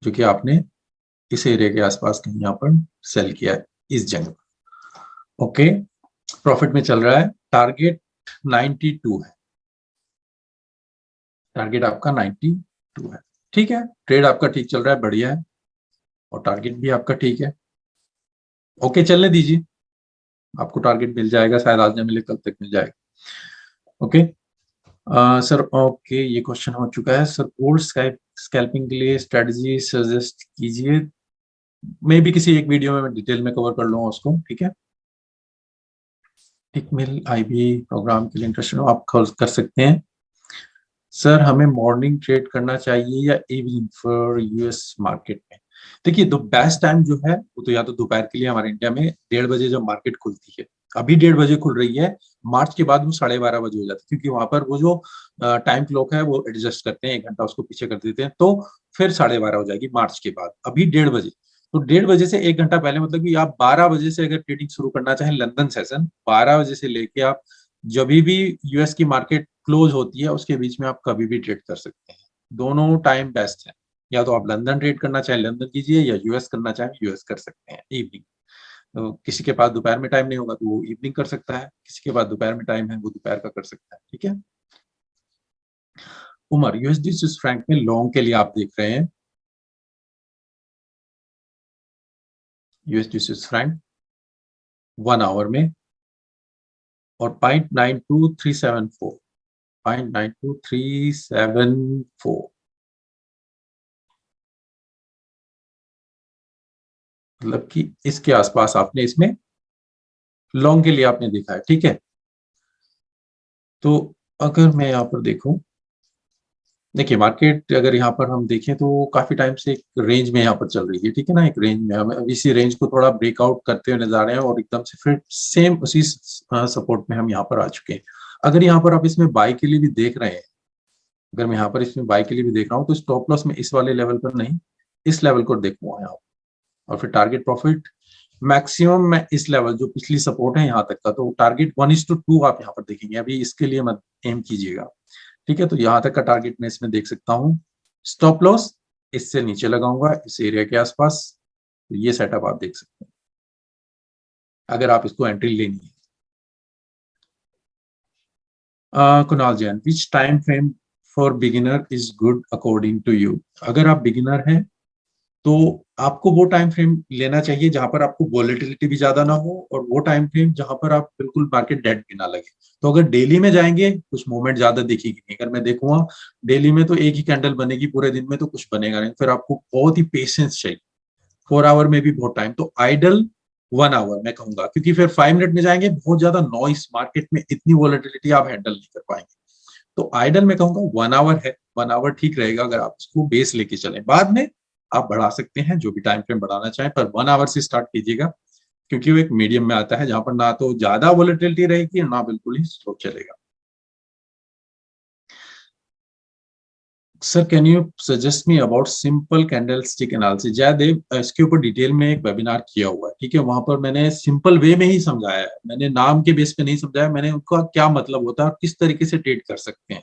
जो कि आपने इस एरिया के आसपास कहीं यहाँ पर सेल किया है इस जगह पर। ओके, प्रॉफिट में चल रहा है, टारगेट 92 है, टारगेट आपका 92 है, ठीक है। ट्रेड आपका ठीक चल रहा है, बढ़िया है, और टारगेट भी आपका ठीक है। ओके, चलने दीजिए, आपको टारगेट मिल जाएगा, शायद आज ना मिले कल तक मिल जाएगा। ओके सर, ओके ये क्वेश्चन हो चुका है सर, गोल्ड स्कैल्पिंग के लिए स्ट्रेटजी सजेस्ट कीजिए। मैं भी किसी एक वीडियो में मैं डिटेल में कवर कर लूंगा उसको, ठीक है। टिकमिल आईबी प्रोग्राम के लिए इंटरेस्टेड हो आप कर सकते हैं। सर हमें मॉर्निंग ट्रेड करना चाहिए या इवनिंग फॉर यूएस मार्केट में? देखिए, द बेस्ट टाइम जो है वो तो या तो दोपहर के लिए हमारे इंडिया में 1:30 बजे जब मार्केट खुलती है, अभी 1:30 बजे खुल रही है, मार्च के बाद वो 12:30 बजे हो जाती है, क्योंकि वहां पर वो जो टाइम क्लॉक है वो एडजस्ट करते हैं, 1 घंटा उसको पीछे कर देते हैं, तो फिर 12:30 हो जाएगी मार्च के बाद, अभी 1:30 बजे। तो 1:30 बजे से 1 घंटा पहले, मतलब कि आप 12 बजे से अगर ट्रेडिंग शुरू करना चाहें, लंदन सेशन 12 बजे से लेके आप जब भी यूएस की मार्केट क्लोज होती है उसके बीच में आप कभी भी ट्रेड कर सकते हैं, दोनों टाइम बेस्ट है। या तो आप लंदन ट्रेड करना चाहें लंदन कीजिए, या यूएस करना चाहें यूएस कर सकते हैं इवनिंग। तो किसी के पास दोपहर में टाइम नहीं होगा तो वो इवनिंग कर सकता है, किसी के पास दोपहर में टाइम है वो दोपहर का कर सकता है, ठीक है। उमर, यूएसडी स्विस फ्रैंक में लॉन्ग के लिए आप देख रहे हैं, यूएसडी स्विस फ्रैंक 1 आवर में, और 0.92374, 0.92374, मतलब कि इसके आसपास आपने इसमें लॉन्ग के लिए आपने देखा है, ठीक है। तो अगर मैं यहाँ पर देखूं, देखिए मार्केट अगर यहाँ पर हम देखें तो काफी टाइम से एक रेंज में यहाँ पर चल रही है, ठीक है ना, एक रेंज में, हम इसी रेंज को थोड़ा ब्रेकआउट करते हुए नजर आ रहे हैं, और एकदम से फिर सेम उसी सपोर्ट में हम यहाँ पर आ चुके हैं। अगर यहाँ पर आप इसमें बाय के लिए भी देख रहे हैं, अगर मैं यहाँ पर इसमें बाय के लिए भी देख रहा हूँ, तो स्टॉप लॉस में इस वाले लेवल पर नहीं, इस लेवल को देखूंगा यहाँ, और फिर टारगेट प्रॉफिट मैक्सिमम में इस लेवल जो पिछली सपोर्ट है यहाँ तक का, तो टारगेट 1:2 आप यहाँ पर देखेंगे, अभी इसके लिए मत एम कीजिएगा, ठीक है। तो यहाँ तक का टारगेट मैं इसमें देख सकता हूँ, स्टॉप लॉस इससे नीचे लगाऊंगा इस एरिया के आसपास, तो ये सेटअप आप देख सकते हैं अगर आप इसको एंट्री लेनी है। Kunal Jain, which time frame for beginner is good according to you? अगर आप बिगिनर हैं तो आपको वो टाइम फ्रेम लेना चाहिए जहां पर आपको वॉलेटिलिटी भी ज्यादा ना हो, और वो टाइम फ्रेम जहां पर आप बिल्कुल मार्केट डेड भी ना लगे। तो अगर डेली में जाएंगे कुछ मूवमेंट ज्यादा दिखेगी नहीं, अगर मैं देखूंगा डेली में तो एक ही कैंडल बनेगी पूरे दिन में, तो कुछ बनेगा नहीं, फिर आपको बहुत ही पेशेंस चाहिए। 4 आवर में भी बहुत टाइम, तो आइडल 1 आवर मैं कहूंगा, क्योंकि फिर 5 मिनट में जाएंगे बहुत ज्यादा नॉइस, मार्केट में इतनी वॉलेटिलिटी आप हैंडल नहीं कर पाएंगे। तो आइडल मैं कहूंगा 1 आवर है, 1 आवर ठीक रहेगा अगर आप उसको बेस लेके चलें, बाद में आप बढ़ा सकते हैं जो भी टाइम फ्रेम बढ़ाना चाहें, पर 1 आवर से स्टार्ट कीजिएगा, क्योंकि वो एक मीडियम में आता है जहां पर ना तो ज्यादा वॉलेटिलिटी रहेगी ना बिल्कुल ही स्लो चलेगा। Sir can you suggest me about simple candlestick analysis? Jaydev, इसके ऊपर डिटेल में एक वेबिनार किया हुआ है, ठीक है, वहां पर मैंने सिंपल वे में ही समझाया है, मैंने नाम के बेस पे नहीं समझाया, मैंने उनका क्या मतलब होता है और किस तरीके से ट्रेड कर सकते हैं।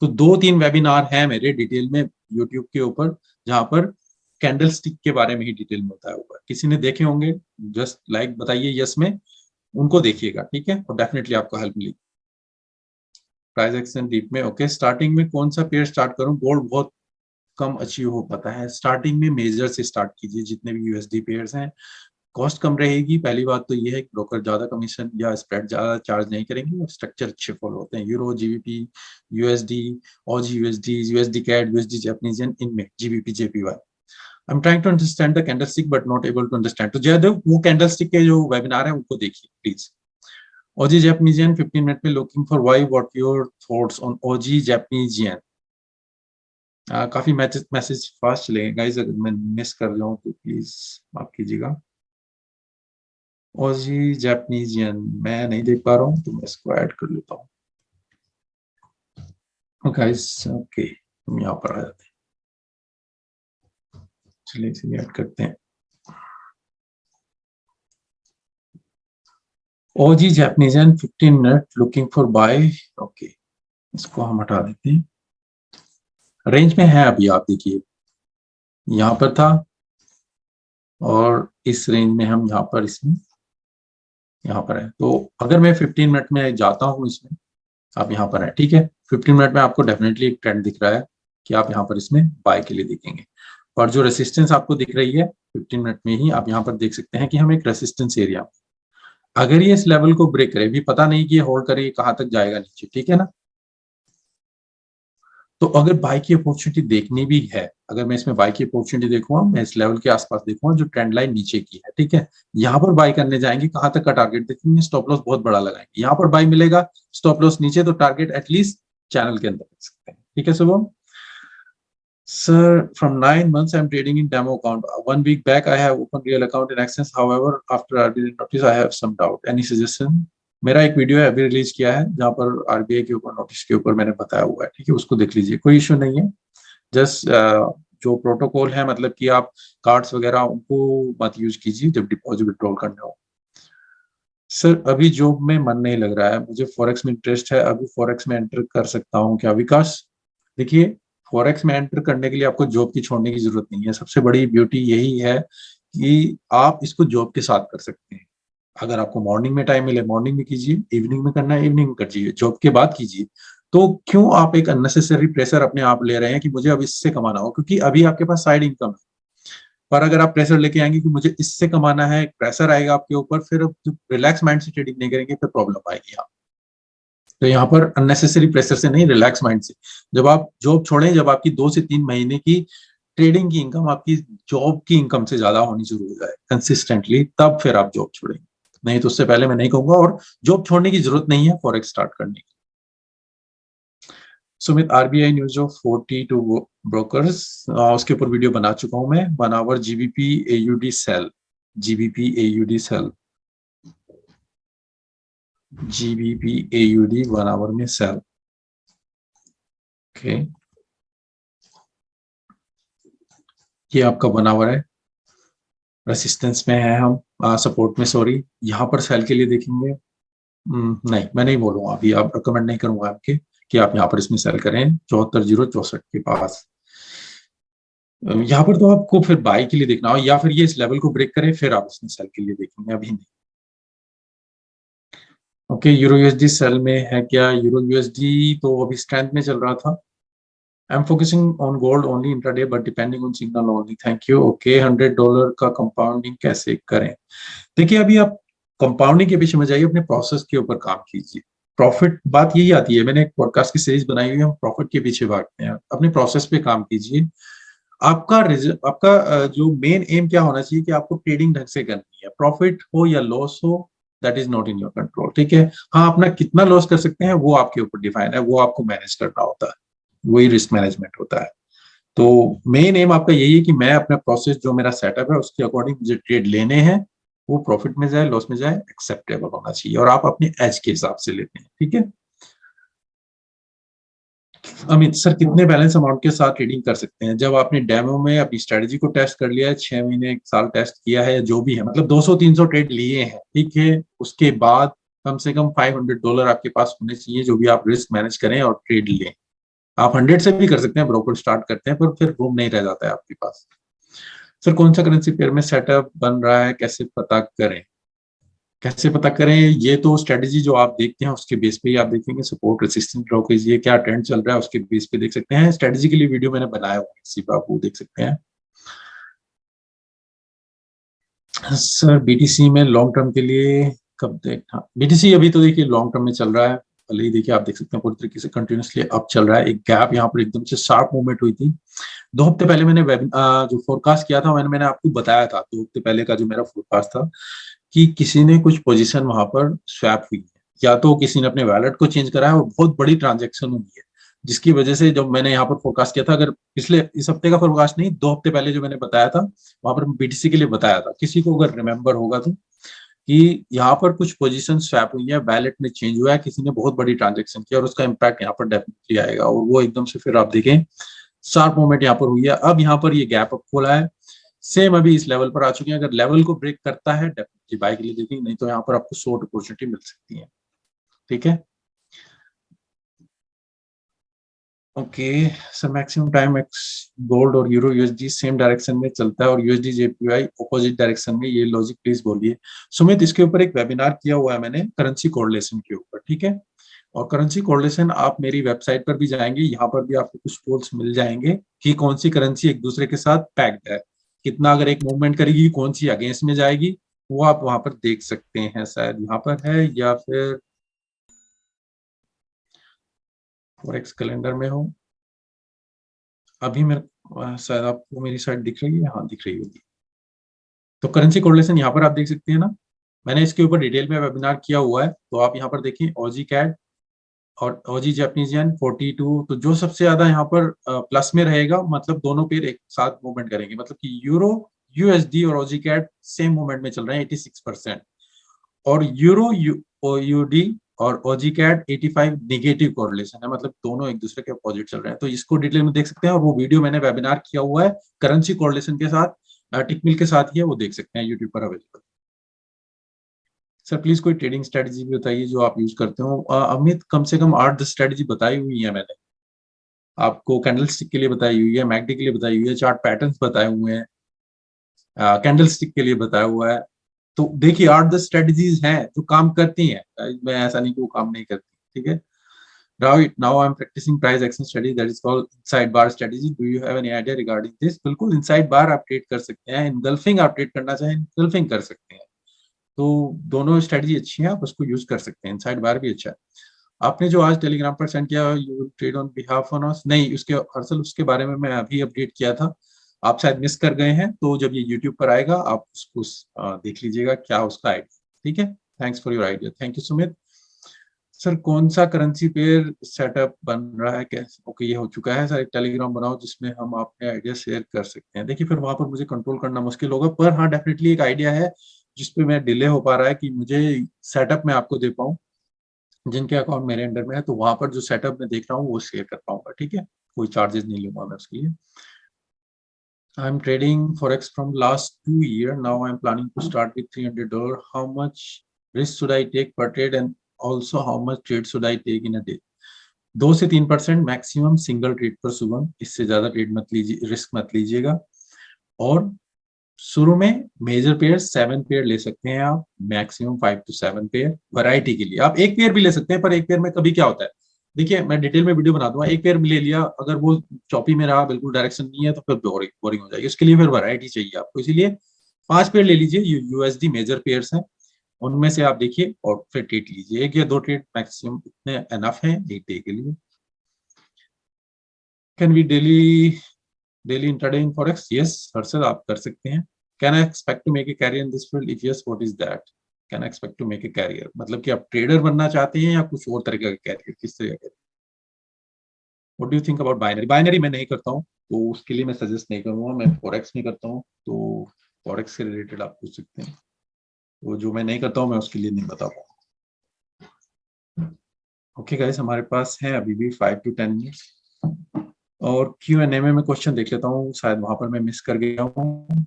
तो 2-3 वेबिनार हैं मेरे डिटेल में यूट्यूब के ऊपर, जहां पर कैंडल स्टिक के बारे में ही डिटेल में बताया हुआ है, किसी ने देखे होंगे जस्ट लाइक बताइए यस में, उनको देखिएगा, ठीक है, और डेफिनेटली आपको हेल्प मिलेगी। प्राइस एक्शन डीप में, ओके, स्टार्टिंग में कौन सा पेयर स्टार्ट करूं? गोल्ड बहुत कम अचीव हो पाता है, स्टार्टिंग में मेजर से स्टार्ट कीजिए, जितने भी यूएसडी पेयर्स हैं कॉस्ट कम रहेगी। पहली बात तो ये है कि ब्रोकर ज्यादा कमीशन या स्प्रेड ज्यादा चार्ज नहीं करेंगे और स्ट्रक्चर अच्छे फॉलो होते हैं। Euro, GBP, USD, Aussie USD, USD CAD, USD Japanese yen, इनमें GBP, JPY. I am trying to understand the candlestick but not able to understand. तो जयदेव वो कैंडलस्टिक के जो वेबिनार है उनको देखिए please. Aussie Japanese yen 15 minute में looking for why, what your thoughts on Aussie Japanese yen. काफी मैसेज फास्ट चलेंगे गाइस, अगर मैं मिस कर जाऊं तो प्लीज माफ कीजिएगा। ऑजी जापानीज येन मैं नहीं देख पा रहा हूँ तो मैं इसको ऐड कर लेता हूँ गाइस। ओके, हम यहाँ पर आ जाते हैं। चलिए इसे ऐड करते हैं। Aussie Japanese yen 15 minute looking for buy. Okay, इसको हम हटा देते हैं। रेंज में है अभी, आप देखिए यहाँ पर था और इस रेंज में हम यहाँ पर इसमें यहाँ पर है। तो अगर मैं 15 मिनट में जाता हूँ इसमें, आप यहाँ पर है, ठीक है। 15 मिनट में आपको डेफिनेटली एक ट्रेंड दिख रहा है कि आप यहाँ पर इसमें बाय के लिए देखेंगे। और जो रेसिस्टेंस आपको दिख रही है 15 मिनट में ही, आप यहाँ पर देख सकते हैं कि हम एक रेसिस्टेंस एरिया, अगर ये इस लेवल को ब्रेक करे, भी पता नहीं कि ये होल्ड करे कहाँ तक जाएगा नीचे, ठीक है ना। तो अगर बाय की अपॉर्चुनिटी देखनी भी है, अगर मैं इसमें बाय की अपॉर्चुनिटी देखूंगा, मैं इस लेवल के आसपास देखूंगा जो ट्रेंड लाइन नीचे की है, ठीक है। यहाँ पर बाय करने जाएंगे, कहां तक का टारगेट देखेंगे, स्टॉप लॉस बहुत बड़ा लगाएंगे। यहाँ पर बाय मिलेगा, स्टॉप लॉस नीचे, तो टारगेट एटलीस्ट चैनल के अंदर देख सकते हैं, ठीक है Shubham. Sir, from 9 months I'm trading in demo account. 1 week back I have opened real account in Access. However, after RBI notice I have some doubt. Any suggestion? मेरा एक वीडियो है अभी रिलीज किया है जहां पर आरबीआई के ऊपर नोटिस के ऊपर मैंने बताया हुआ है, ठीक है, उसको देख लीजिए, कोई इश्यू नहीं है। जस्ट जो प्रोटोकॉल है, मतलब कि आप कार्ड्स वगैरह उनको मत यूज कीजिए जब डिपॉजिट विड्रॉल करने हो। सर अभी जॉब में मन नहीं लग रहा है, मुझे फॉरेक्स में इंटरेस्ट है, अभी फॉरेक्स में एंटर कर सकता हूँ क्या विकास? देखिए, फॉरेक्स में एंटर करने के लिए आपको जॉब की छोड़ने की जरूरत नहीं है। सबसे बड़ी ब्यूटी यही है कि आप इसको जॉब के साथ कर सकते हैं। अगर आपको मॉर्निंग में टाइम मिले मॉर्निंग में कीजिए, इवनिंग में करना है इवनिंग में कीजिए, जॉब के बाद कीजिए। तो क्यों आप एक अननेसेसरी प्रेशर अपने आप ले रहे हैं कि मुझे अब इससे कमाना हो, क्योंकि अभी आपके पास साइड इनकम है। पर अगर आप प्रेशर लेके आएंगे कि मुझे इससे कमाना है, प्रेशर आएगा आपके ऊपर, फिर रिलैक्स माइंड से ट्रेडिंग नहीं करेंगे, फिर प्रॉब्लम आएगी यहाँ। तो यहाँ पर अननेसेसरी प्रेशर से नहीं, रिलैक्स माइंड से जब आप जॉब छोड़ें, जब आपकी 2 से 3 महीने की ट्रेडिंग की इनकम आपकी जॉब की इनकम से ज्यादा होनी शुरू हो जाए कंसिस्टेंटली, तब फिर आप जॉब छोड़ेंगे। नहीं तो उससे पहले मैं नहीं कहूंगा, और जॉब छोड़ने की जरूरत नहीं है फॉरेक्स स्टार्ट करने की। Sumit, RBI news of 42 brokers, उसके ऊपर वीडियो बना चुका हूं मैं। 1 hour GBP AUD sell, GBP AUD sell, GBP AUD 1 hour में सेल। ओके, ये आपका 1 आवर है, रेसिस्टेंस में है हम, सपोर्ट में, सॉरी। यहाँ पर सेल के लिए देखेंगे, नहीं मैं नहीं बोलूंगा अभी, आप रिकमेंड नहीं करूंगा आपके कि आप यहाँ पर इसमें सेल करें 74,064 के पास। यहाँ पर तो आपको फिर बाई के लिए देखना हो, या फिर ये इस लेवल को ब्रेक करे फिर आप इसमें सेल के लिए देखेंगे, अभी नहीं। ओके, यूरो यूएसडी सेल में है क्या? यूरो यूएसडी तो अभी स्ट्रेंथ में चल रहा था। I am focusing on gold only intraday but depending on signal only, thank you. Okay, $100 का कंपाउंडिंग कैसे करें? देखिए, अभी आप कंपाउंडिंग के पीछे में जाइए, अपने प्रोसेस के ऊपर काम कीजिए। प्रॉफिट, बात यही आती है, मैंने एक पॉडकास्ट की सीरीज बनाई हुई है, हम प्रॉफिट के पीछे भागते हैं। अपने प्रोसेस पे काम कीजिए। आपका जो मेन एम क्या होना चाहिए कि आपको ट्रेडिंग ढंग से करनी है। प्रॉफिट हो या लॉस हो, that is not in your control, ठीक है। हाँ, अपना कितना लॉस कर सकते हैं वो आपके ऊपर डिफाइन है, वो आपको मैनेज करना होता है, वही रिस्क मैनेजमेंट होता है। तो मेन एम आपका यही है कि मैं अपना प्रोसेस जो मेरा सेटअप है उसके अकॉर्डिंग मुझे ट्रेड लेने हैं, वो प्रॉफिट में जाए लॉस में जाए एक्सेप्टेबल होना चाहिए, और आप अपने एज के हिसाब से लेते हैं, ठीक है। अमित सर, कितने बैलेंस अमाउंट के साथ ट्रेडिंग कर सकते हैं? जब आपने डेमो में अपनी स्ट्रेटजी को टेस्ट कर लिया है, 6 महीने 1 साल टेस्ट किया है, जो भी है, मतलब 200-300 ट्रेड लिए हैं, ठीक है, उसके बाद कम से कम $500 आपके पास होने चाहिए, जो भी आप रिस्क मैनेज करें और ट्रेड लें। आप 100 से भी कर सकते हैं, ब्रोकर स्टार्ट करते हैं, पर फिर रूम नहीं रह जाता है आपके पास। सर, कौन सा करेंसी पेयर में सेटअप बन रहा है, कैसे पता करें? कैसे पता करें, ये तो स्ट्रेटेजी जो आप देखते हैं उसके बेस पे ही आप देखेंगे। सपोर्ट रेसिस्टेंस ड्रॉ कीजिए, क्या ट्रेंड चल रहा है उसके बेस पे देख सकते हैं। स्ट्रेटेजी के लिए वीडियो मैंने बनाया हुआ है, इसी पे आप वो देख सकते हैं। सर बीटीसी में लॉन्ग टर्म के लिए कब देखना? बीटीसी अभी तो देखिए लॉन्ग टर्म में चल रहा है, भले ही देखिए आप देख सकते हैं पूरी तरीके से कंटिन्यूसली अप चल रहा है। एक गैप यहाँ पर एकदम से शार्प मूवमेंट हुई थी 2 हफ्ते पहले। मैंने जो फोरकास्ट किया था, मैंने आपको बताया था 2 हफ्ते पहले का जो मेरा फोरकास्ट था कि किसी ने कुछ पोजीशन वहां पर स्वैप हुई है, या तो किसी ने अपने वैलेट को चेंज करा है और बहुत बड़ी ट्रांजेक्शन हुई है, जिसकी वजह से जब मैंने यहाँ पर फोरकास्ट किया था, अगर पिछले इस हफ्ते का फोरकास्ट नहीं, 2 हफ्ते पहले जो मैंने बताया था, वहां पर बीटीसी के लिए बताया था, किसी को अगर रिमेम्बर होगा तो, कि यहाँ पर कुछ पोजीशन स्वैप हुई है, वैलेट में चेंज हुआ है, किसी ने बहुत बड़ी ट्रांजेक्शन किया और उसका इम्पैक्ट यहाँ पर डेफिनेटली आएगा, और वो एकदम से फिर आप देखें शार्प मूवमेंट यहाँ पर हुई है। अब यहाँ पर ये गैप अप खोला है, सेम अभी इस लेवल पर आ चुके हैं। अगर लेवल को ब्रेक करता है डेफिनेटली बाय के लिए देखेंगे, नहीं तो यहाँ पर आपको शॉर्ट अपॉर्चुनिटी मिल सकती है। ठीक है, okay sir. Maximum time x gold और यूरो यूएसडी सेम डायरेक्शन में चलता है और यूएसडी जेपीवाई ऑपोजिट डायरेक्शन में, ये लॉजिक प्लीज बोलिए। सुमित, इसके ऊपर एक वेबिनार किया हुआ है मैंने करेंसी कोरिलेशन के ऊपर, ठीक है। और करेंसी कोरिलेशन आप मेरी वेबसाइट पर भी जाएंगे, यहाँ पर भी आपको कुछ टूल्स मिल जाएंगे कि कौन सी करेंसी एक दूसरे के साथ पैक्ड है, कितना अगर एक मूवमेंट करेगी कौन सी अगेंस्ट में जाएगी, वो आप वहां पर देख सकते हैं। शायद यहाँ पर है या फिर फॉरेक्स कैलेंडर में हो। अभी मेरे शायद आपको मेरी साइट दिख रही है, हाँ दिख रही होगी। तो करेंसी कोरिलेशन यहाँ पर आप देख सकते हैं ना, मैंने इसके ऊपर डिटेल में वेबिनार किया हुआ है, तो आप यहाँ पर देखिए ऑजी कैड और ओजी जापानीज येन 42। तो जो सबसे ज्यादा यहाँ पर प्लस में रहेगा, मतलब दोनों पेयर एक साथ मूवमेंट करेंगे, मतलब कि यूरो यूएसडी और ओजी कैड सेम मूवमेंट में चल रहे हैं 86%, और यूरो यूडी और ओजी कैड 85 निगेटिव कोरिलेशन है, मतलब दोनों एक दूसरे के अपोजिट चल रहे हैं। तो इसको डिटेल में देख सकते हैं, और वो वीडियो मैंने वेबिनार किया हुआ है करेंसी कोरिलेशन के साथ, टिकमिल के साथ ही है, वो देख सकते हैं यूट्यूब पर अवेलेबल। सर प्लीज कोई ट्रेडिंग स्ट्रेटजी भी बताइए जो आप यूज करते हो। अमित, कम से कम 8-10 स्ट्रेटजी बताई हुई है मैंने आपको, कैंडल स्टिक के लिए बताई हुई है, मैकडी के लिए बताई हुई है, चार्ट पैटर्न्स बताए हुए हैं, कैंडल स्टिक के लिए बताया हुआ है। तो देखिए 8-10 स्ट्रेटजीज हैं जो काम करती हैं, मैं ऐसा नहीं कि वो काम नहीं करती, ठीक है। Now I am practicing price action study that is called inside bar strategy, do you have any idea regarding this? बिल्कुल, इनसाइड बार आप ट्रेड कर सकते हैं, इनगल्फिंग आप ट्रेड करना चाहें इनगल्फिंग कर सकते हैं। तो दोनों स्ट्रेटजी अच्छी है, आप उसको यूज कर सकते हैं, इनसाइड बार भी अच्छा है। आपने जो आज टेलीग्राम पर सेंड किया, you trade on behalf on us, नहीं उसके हर्षल, उसके बारे में मैं अभी अपडेट किया था, आप शायद मिस कर गए हैं, तो जब ये यूट्यूब पर आएगा आप उसको देख लीजिएगा क्या उसका आइडिया। ठीक है, thanks for your idea, thank you Sumit. Sir कौन सा करेंसी पेयर सेटअप बन रहा है, कैसे? ओके, ये हो चुका है सर। एक टेलीग्राम बनाओ जिसमें हम अपने आइडिया शेयर कर सकते हैं। देखिए फिर वहां पर मुझे कंट्रोल करना मुश्किल होगा, पर हाँ डेफिनेटली एक आइडिया है जिसपे मैं डिले हो पा रहा है कि मुझे सेटअप में आपको दे पाऊँ, जिनके अकाउंट मेरे अंडर में है, तो वहां पर जो सेटअप मैं देख रहा हूँ वो शेयर कर पाऊंगा, ठीक है। कोई चार्जेस नहीं लूंगा मैं उसके लिए। I am trading forex from last 2 year, now I am planning to start with $300, how much risk should I take per trade, and also how much trade should I take in a day? 2 से 3% मैक्सिमम सिंगल ट्रेड पर शुभम, इससे ज्यादा ट्रेड मत लीजिए, रिस्क मत लीजिएगा। और शुरू में मेजर पेयर 7 पेयर ले सकते हैं आप, मैक्सिमम 5 to 7 पेयर। वैरायटी के लिए आप एक पेयर भी ले सकते हैं, पर एक पेयर में कभी क्या होता है, देखिए मैं डिटेल में वीडियो बना दूंगा। एक पेयर ले लिया, अगर वो चौपी में रहा, बिल्कुल डायरेक्शन नहीं है, तो फिर बोरिंग बोरिंग हो जाएगी, उसके लिए फिर वैरायटी चाहिए आपको, इसीलिए 5 पेयर ले लीजिए। यूएसडी मेजर पेयर्स हैं, उनमें से आप देखिए और फिर ट्रेड लीजिए, 1 या 2 ट्रेड मैक्सिमम इतने एनफ है एक डे के लिए। Can we daily intraday in forex? Yes Harshad, आप कर सकते हैं। Can I expect to make a career in this field? If yes, what is that? Can I expect to make a career, मतलब कि आप ट्रेडर बनना चाहते हैं या कुछ और तरीके का कैरियर, किस तरह का? What do you think about binary? Binary मैं नहीं करता हूँ, तो उसके लिए मैं सजेस्ट नहीं करूंगा। मैं फॉरेक्स नहीं करता हूँ, तो फॉरेक्स से रिलेटेड आप पूछ सकते हैं, तो जो मैं नहीं करता हूँ मैं उसके लिए नहीं बता पाऊंगा। ओके गाइस, हमारे पास है अभी भी 5 to 10 मिनट्स, और क्यू एन ए में मैं क्वेश्चन देख लेता हूँ, शायद वहां पर मैं मिस कर गया हूँ।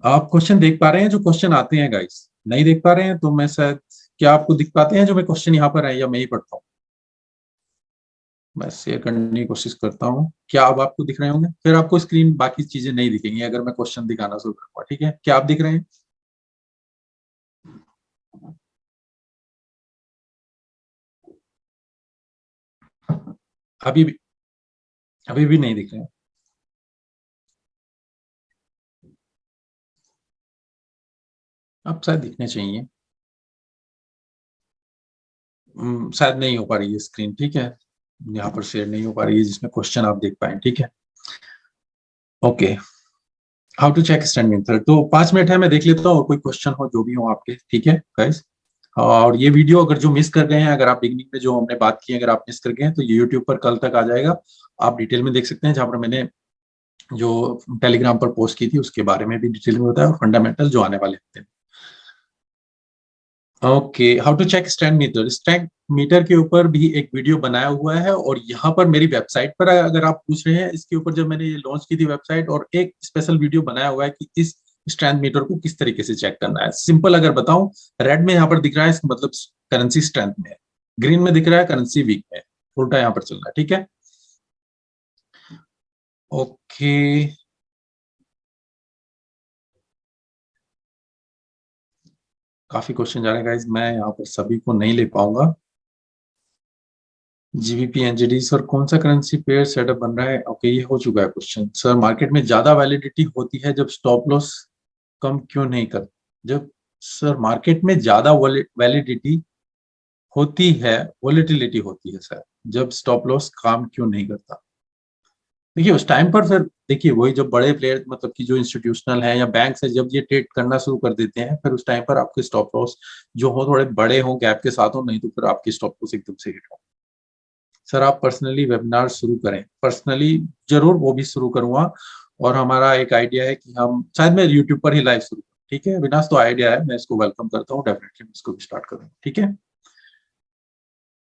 आप क्वेश्चन देख पा रहे हैं जो क्वेश्चन आते हैं गाइस? नहीं देख पा रहे हैं तो मैं शायद, क्या आपको दिख पाते हैं जो मैं क्वेश्चन यहाँ पर है, या मैं ही पढ़ता हूँ? मैं शेयर करने की कोशिश करता हूँ, क्या अब आपको दिख रहे होंगे? फिर आपको स्क्रीन बाकी चीजें नहीं दिखेंगी अगर मैं क्वेश्चन दिखाना शुरू करूंगा, ठीक है। क्या आप दिख रहे हैं? अभी भी, अभी भी नहीं दिख रहे हैं? अब शायद दिखने चाहिए। शायद नहीं हो पा रही है स्क्रीन, ठीक है, यहाँ पर शेयर नहीं हो पा रही है जिसमें क्वेश्चन आप देख पाए, ठीक है। Okay, how to check stand method, तो 5 मिनट है, मैं देख लेता हूँ और कोई क्वेश्चन हो जो भी हो आपके, ठीक है गाइस। और ये वीडियो अगर जो मिस कर गए हैं, अगर आप बिगनिंग में जो हमने बात की है, अगर आप मिस कर गए हैं तो ये यूट्यूब पर कल तक आ जाएगा, आप डिटेल में देख सकते हैं, जहाँ पर मैंने जो टेलीग्राम पर पोस्ट की थी उसके बारे में भी डिटेल में बताया, फंडामेंटल जो आने वाले हफ्ते में। Okay, how to check stand meter, stand meter के ऊपर भी एक वीडियो बनाया हुआ है, और यहाँ पर मेरी वेबसाइट पर अगर आप पूछ रहे हैं, इसके ऊपर जब मैंने ये लॉन्च की थी वेबसाइट, और एक स्पेशल वीडियो बनाया हुआ है कि इस स्ट्रेंथ मीटर को किस तरीके से चेक करना है। सिंपल अगर बताऊं, रेड में यहाँ पर दिख रहा है, इसका मतलब करेंसी स्ट्रेंथ में है, ग्रीन में दिख रहा है करेंसी वीक में, उल्टा यहाँ पर चल रहा है, ठीक है। ओके, काफी क्वेश्चन जा रहे हैं गाइस, मैं यहाँ पर सभी को नहीं ले पाऊंगा। जीबीपी एनजेडी सर, कौन सा करेंसी पेयर सेटअप बन रहा है? ओके, ये हो चुका है क्वेश्चन सर। मार्केट में ज्यादा वैलिडिटी होती है जब स्टॉप लॉस कम क्यों नहीं कर, जब सर मार्केट में ज्यादा वैलिडिटी होती है, वॉलेटिलिटी होती है सर, जब स्टॉप लॉस काम क्यों नहीं करता? देखिए उस टाइम पर फिर देखिए वही, जब बड़े प्लेयर मतलब कि जो इंस्टीट्यूशनल है या बैंक से जब ये ट्रेड करना शुरू कर देते हैं, फिर उस टाइम पर आपके स्टॉप लॉस जो हो थोड़े बड़े हो, गैप के साथ हो, नहीं तो फिर आपकी स्टॉप लॉस एकदम से हिट हो। सर आप पर्सनली वेबिनार शुरू करें, पर्सनली जरूर वो भी शुरू करूंगा, और हमारा एक आइडिया है कि हम शायद मैं यूट्यूब पर ही लाइव शुरू करूँ, ठीक है विनाश, तो आइडिया है, मैं इसको वेलकम करता हूँ, डेफिनेटली मैं इसको भी स्टार्ट करूंगा, ठीक है।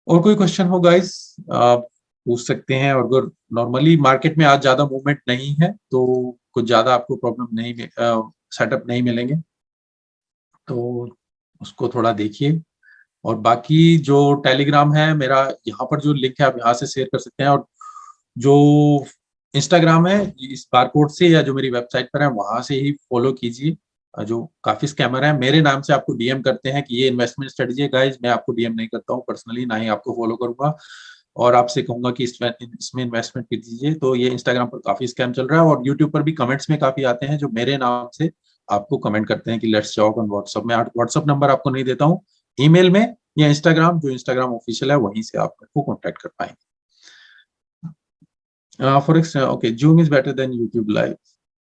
और कोई क्वेश्चन हो गाइस, आप पूछ सकते हैं, और अगर नॉर्मली मार्केट में आज ज्यादा मूवमेंट नहीं है तो कुछ ज्यादा आपको प्रॉब्लम नहीं, सेटअप नहीं मिलेंगे, तो उसको थोड़ा देखिए। और बाकी जो टेलीग्राम है मेरा, यहाँ पर जो लिंक है आप यहाँ से शेयर कर सकते हैं, और जो इंस्टाग्राम है इस बारकोड से, या जो मेरी वेबसाइट पर है वहां से ही फॉलो कीजिए। जो काफी स्कैमर है मेरे नाम से आपको डीएम करते हैं कि ये इन्वेस्टमेंट स्ट्रेटजी है गाइस, मैं आपको डीएम नहीं करता हूँ पर्सनली, ना ही आपको फॉलो करूंगा, और आपसे कहूंगा कि इसमें इन्वेस्टमेंट कर दीजिए। तो ये इंस्टाग्राम पर काफी स्कैम चल रहा है, और यूट्यूब पर भी कमेंट्स में काफी आते हैं जो मेरे नाम से आपको कमेंट करते हैं कि लेट्स टॉक ऑन व्हाट्सएप में। व्हाट्सएप नंबर आपको नहीं देता हूँ, ईमेल में या इंस्टाग्राम, जो इंस्टाग्राम ऑफिशियल है वहीं से आप मेरे को कॉन्टेक्ट कर पाएंगे। For okay, zoom is better than YouTube live.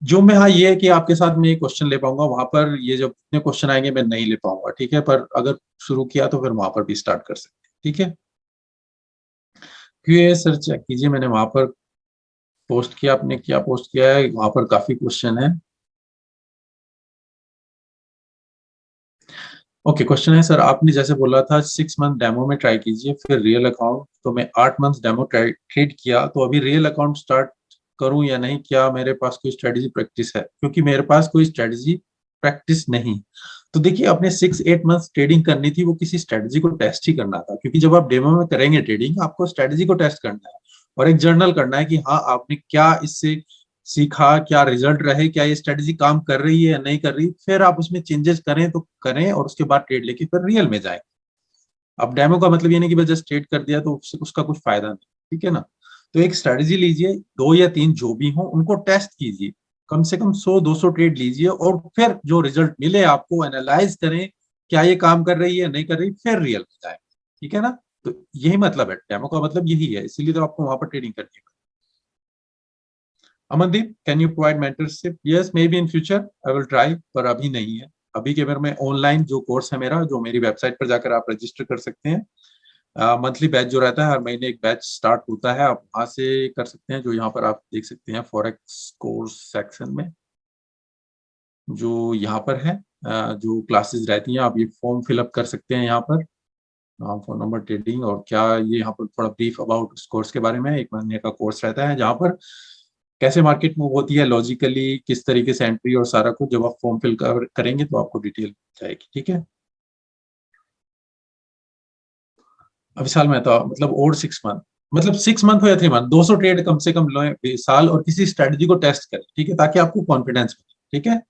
Zoom में हाँ ये है कि आपके साथ मैं क्वेश्चन ले पाऊंगा, वहां पर ये जब इतने क्वेश्चन आएंगे मैं नहीं ले पाऊंगा, ठीक है, पर अगर शुरू किया तो फिर वहां पर भी स्टार्ट कर सकते हैं, ठीक है। क्यूए सर चेक कीजिए, मैंने वहां पर पोस्ट किया, आपने क्या पोस्ट किया है, वहां पर काफी क्वेश्चन है। ओके, क्वेश्चन है सर, आपने जैसे बोला था 6 मंथ डेमो में ट्राई कीजिए फिर रियल अकाउंट, तो मैं 8 मंथ डेमो ट्रेड किया, तो अभी रियल अकाउंट स्टार्ट करूं या नहीं, क्या मेरे पास कोई स्ट्रेटेजी प्रैक्टिस है? क्योंकि मेरे पास कोई स्ट्रेटेजी प्रैक्टिस नहीं। तो देखिए अपने 6-8 मंथ ट्रेडिंग करनी थी, वो किसी स्ट्रेटेजी को टेस्ट ही करना था, क्योंकि जब आप डेमो में करेंगे ट्रेडिंग, आपको स्ट्रेटेजी को टेस्ट करना है, और एक जर्नल करना है कि हाँ आपने क्या इससे सीखा, क्या रिजल्ट रहे, क्या ये स्ट्रेटेजी काम कर रही है या नहीं कर रही, फिर आप उसमें चेंजेस करें तो करें, और उसके बाद ट्रेड लेके फिर रियल में जाए। अब डेमो का मतलब ये नहीं कि बस जस्ट ट्रेड कर दिया तो उसका कुछ फायदा नहीं, ठीक है ना। तो एक स्ट्रेटेजी लीजिए, 2 या 3 जो भी हो उनको टेस्ट कीजिए, कम से कम 100-200 ट्रेड लीजिए, और फिर जो रिजल्ट मिले आपको एनालाइज करें, क्या ये काम कर रही है नहीं कर रही, फिर रियल में जाए, ठीक है ना। तो यही मतलब है, डेमो का मतलब यही है, इसीलिए तो आपको वहां पर ट्रेडिंग करनी है। Amandeep, can you provide mentorship? Yes, may be in future I will try, पर अभी नहीं है। अभी के बारे में ऑनलाइन जो कोर्स है मेरा, जो मेरी वेबसाइट पर जाकर आप रजिस्टर कर सकते हैं, मंथली बैच जो रहता है, हर महीने एक बैच स्टार्ट होता है, आप वहां से कर सकते हैं, जो यहाँ पर आप देख सकते हैं फॉरेक्स कोर्स सेक्शन में, जो यहाँ पर है, जो क्लासेस रहती हैं, आप ये फॉर्म फिलअप कर सकते हैं यहाँ पर, नाम, फोन नंबर, ट्रेडिंग, और क्या ये यहाँ पर थोड़ा ब्रीफ अबाउट उस कोर्स के बारे में, 1 महीने का कोर्स रहता है, जहाँ पर कैसे मार्केट मूव होती है लॉजिकली, किस तरीके से एंट्री, और सारा कुछ जब आप फॉर्म फिल करेंगे तो आपको डिटेल जाएगी, ठीक है। विशाल मेहता, मतलब और 6 मंथ, मतलब 6 मंथ हो या 3 मंथ, 200 ट्रेड कम से कम लो साल, और किसी स्ट्रेटजी को टेस्ट करें, ठीक है, ताकि आपको कॉन्फिडेंस मिले, ठीक है।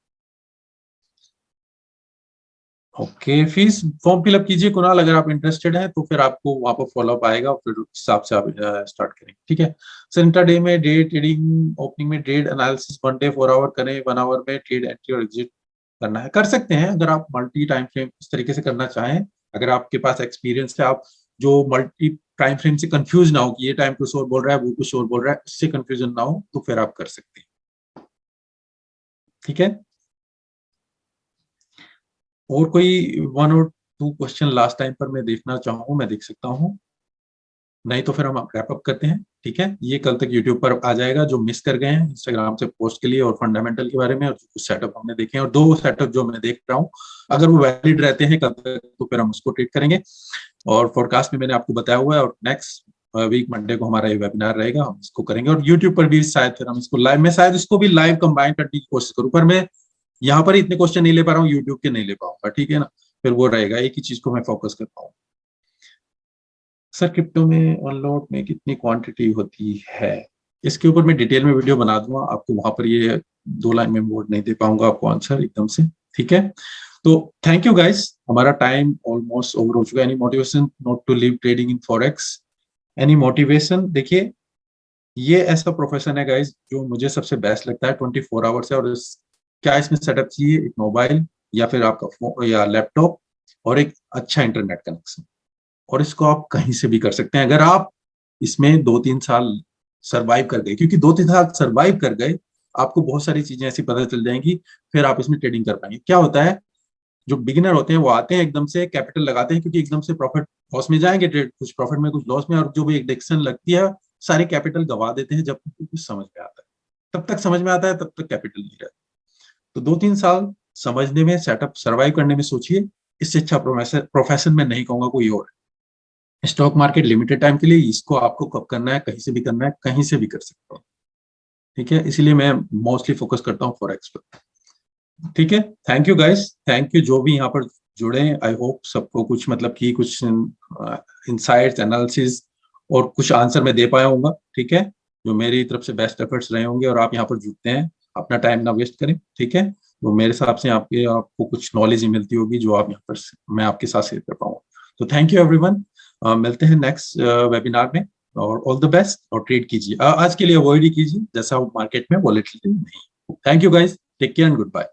ओके, फीस फॉर्म फिलअप कीजिए कुणाल, अगर आप इंटरेस्टेड हैं तो फिर आपको वहां पर फॉलोअप आएगा, फिर उस हिसाब से आप स्टार्ट करेंगे, ठीक है। सर इंट्राडे में डे ट्रेडिंग, ओपनिंग में ट्रेड एनालिसिस 1 डे 4 आवर करें, 1 आवर में ट्रेड एंट्री और एग्जिट, करना है कर सकते हैं, अगर आप मल्टी टाइम फ्रेम इस तरीके से करना चाहें, अगर आपके पास एक्सपीरियंस है, आप जो मल्टी टाइम फ्रेम से कंफ्यूज ना हो कि ये टाइम कुछ और बोल रहा है वो कुछ और बोल रहा है, उससे कंफ्यूजन ना हो, तो फिर आप कर सकते हैं। ठीक है, और कोई 1 और 2 क्वेश्चन लास्ट टाइम पर मैं देखना चाहूँ, मैं देख सकता हूँ, नहीं तो फिर हम रैप अप करते हैं। ठीक है, ये कल तक यूट्यूब पर आ जाएगा, जो मिस कर गए हैं इंस्टाग्राम से पोस्ट के लिए और फंडामेंटल के बारे में, और कुछ सेटअप हमने देखे हैं, और 2 सेटअप जो मैं देख रहा हूँ, अगर वो वैलिड रहते हैं कल तक तो फिर हम उसको ट्रीट करेंगे। और फोरकास्ट में मैंने आपको बताया हुआ है, और नेक्स्ट वीक मंडे को हमारा ये वेबिनार रहेगा, हम इसको करेंगे, और यूट्यूब पर भी शायद फिर हम इसको लाइव में, शायद इसको भी लाइव कंबाइन करने की कोशिश करूँ, पर मैं यहाँ पर इतने क्वेश्चन नहीं ले पा रहा हूँ, यूट्यूब के नहीं ले पाऊंगा। ठीक है ना, फिर वो रहेगा, एक ही चीज को मैं फोकस कर पाऊँ। सर क्रिप्टो में ऑनलोड में कितनी क्वांटिटी होती है, इसके ऊपर मैं डिटेल में वीडियो बना दूंगा आपको, वहां पर ये 2 लाइन में वर्ड नहीं दे पाऊंगा आपको आंसर एकदम से। ठीक है, तो थैंक यू गाइस, हमारा टाइम ऑलमोस्ट ओवर हो चुका है। Any motivation not to leave trading in forex, any motivation? देखिए, ये ऐसा प्रोफेशन है गाइस जो मुझे सबसे बेस्ट लगता है, 24 आवर्स है, और क्या इसमें सेटअप चाहिए? एक मोबाइल या फिर आपका फोन या लैपटॉप और एक अच्छा इंटरनेट कनेक्शन, और इसको आप कहीं से भी कर सकते हैं, अगर आप इसमें 2-3 साल सरवाइव कर गए, क्योंकि 2-3 साल सरवाइव कर गए, आपको बहुत सारी चीजें ऐसी पता चल जाएंगी, फिर आप इसमें ट्रेडिंग कर पाएंगे। क्या होता है, जो बिगिनर होते हैं वो आते हैं एकदम से कैपिटल लगाते हैं, क्योंकि एकदम से प्रॉफिट लॉस में जाएंगे, ट्रेड कुछ प्रॉफिट में कुछ लॉस में, और जो भी एक डिक्शन लगती है सारी कैपिटल गवा देते हैं, जब तक कुछ समझ में आता है, तब तक समझ में आता है, तब तक कैपिटल नहीं रहता। तो 2-3 साल समझने में, सेटअप सर्वाइव करने में सोचिए, इससे अच्छा प्रोफेशन में नहीं कहूंगा कोई और। स्टॉक मार्केट लिमिटेड टाइम के लिए, इसको आपको कब करना है, कहीं से भी करना है, कहीं से भी कर सकता हूँ। ठीक है, इसीलिए मैं मोस्टली फोकस करता हूँ फॉरेक्स पर। ठीक है, thank you guys, thank you जो भी यहाँ पर जुड़े हैं, आई होप सबको कुछ मतलब कि कुछ इंसाइट्स, एनालिसिस और कुछ आंसर मैं दे पाया हूँ। ठीक है, जो मेरी तरफ से बेस्ट एफर्ट्स रहे होंगे, और आप यहाँ पर जुड़ते हैं, अपना टाइम ना वेस्ट करें। ठीक है, तो मेरे हिसाब से आपको कुछ नॉलेज ही मिलती होगी जो आप यहाँ पर मैं आपके साथ शेयर कर पाऊंगा। तो थैंक यू एवरीवन, मिलते हैं नेक्स्ट वेबिनार में, और ऑल द बेस्ट, और ट्रेड कीजिए, आज के लिए अवॉइड ही कीजिए, जैसा मार्केट में वॉलेटिलिटी नहीं। Thank you guys, take care and good bye.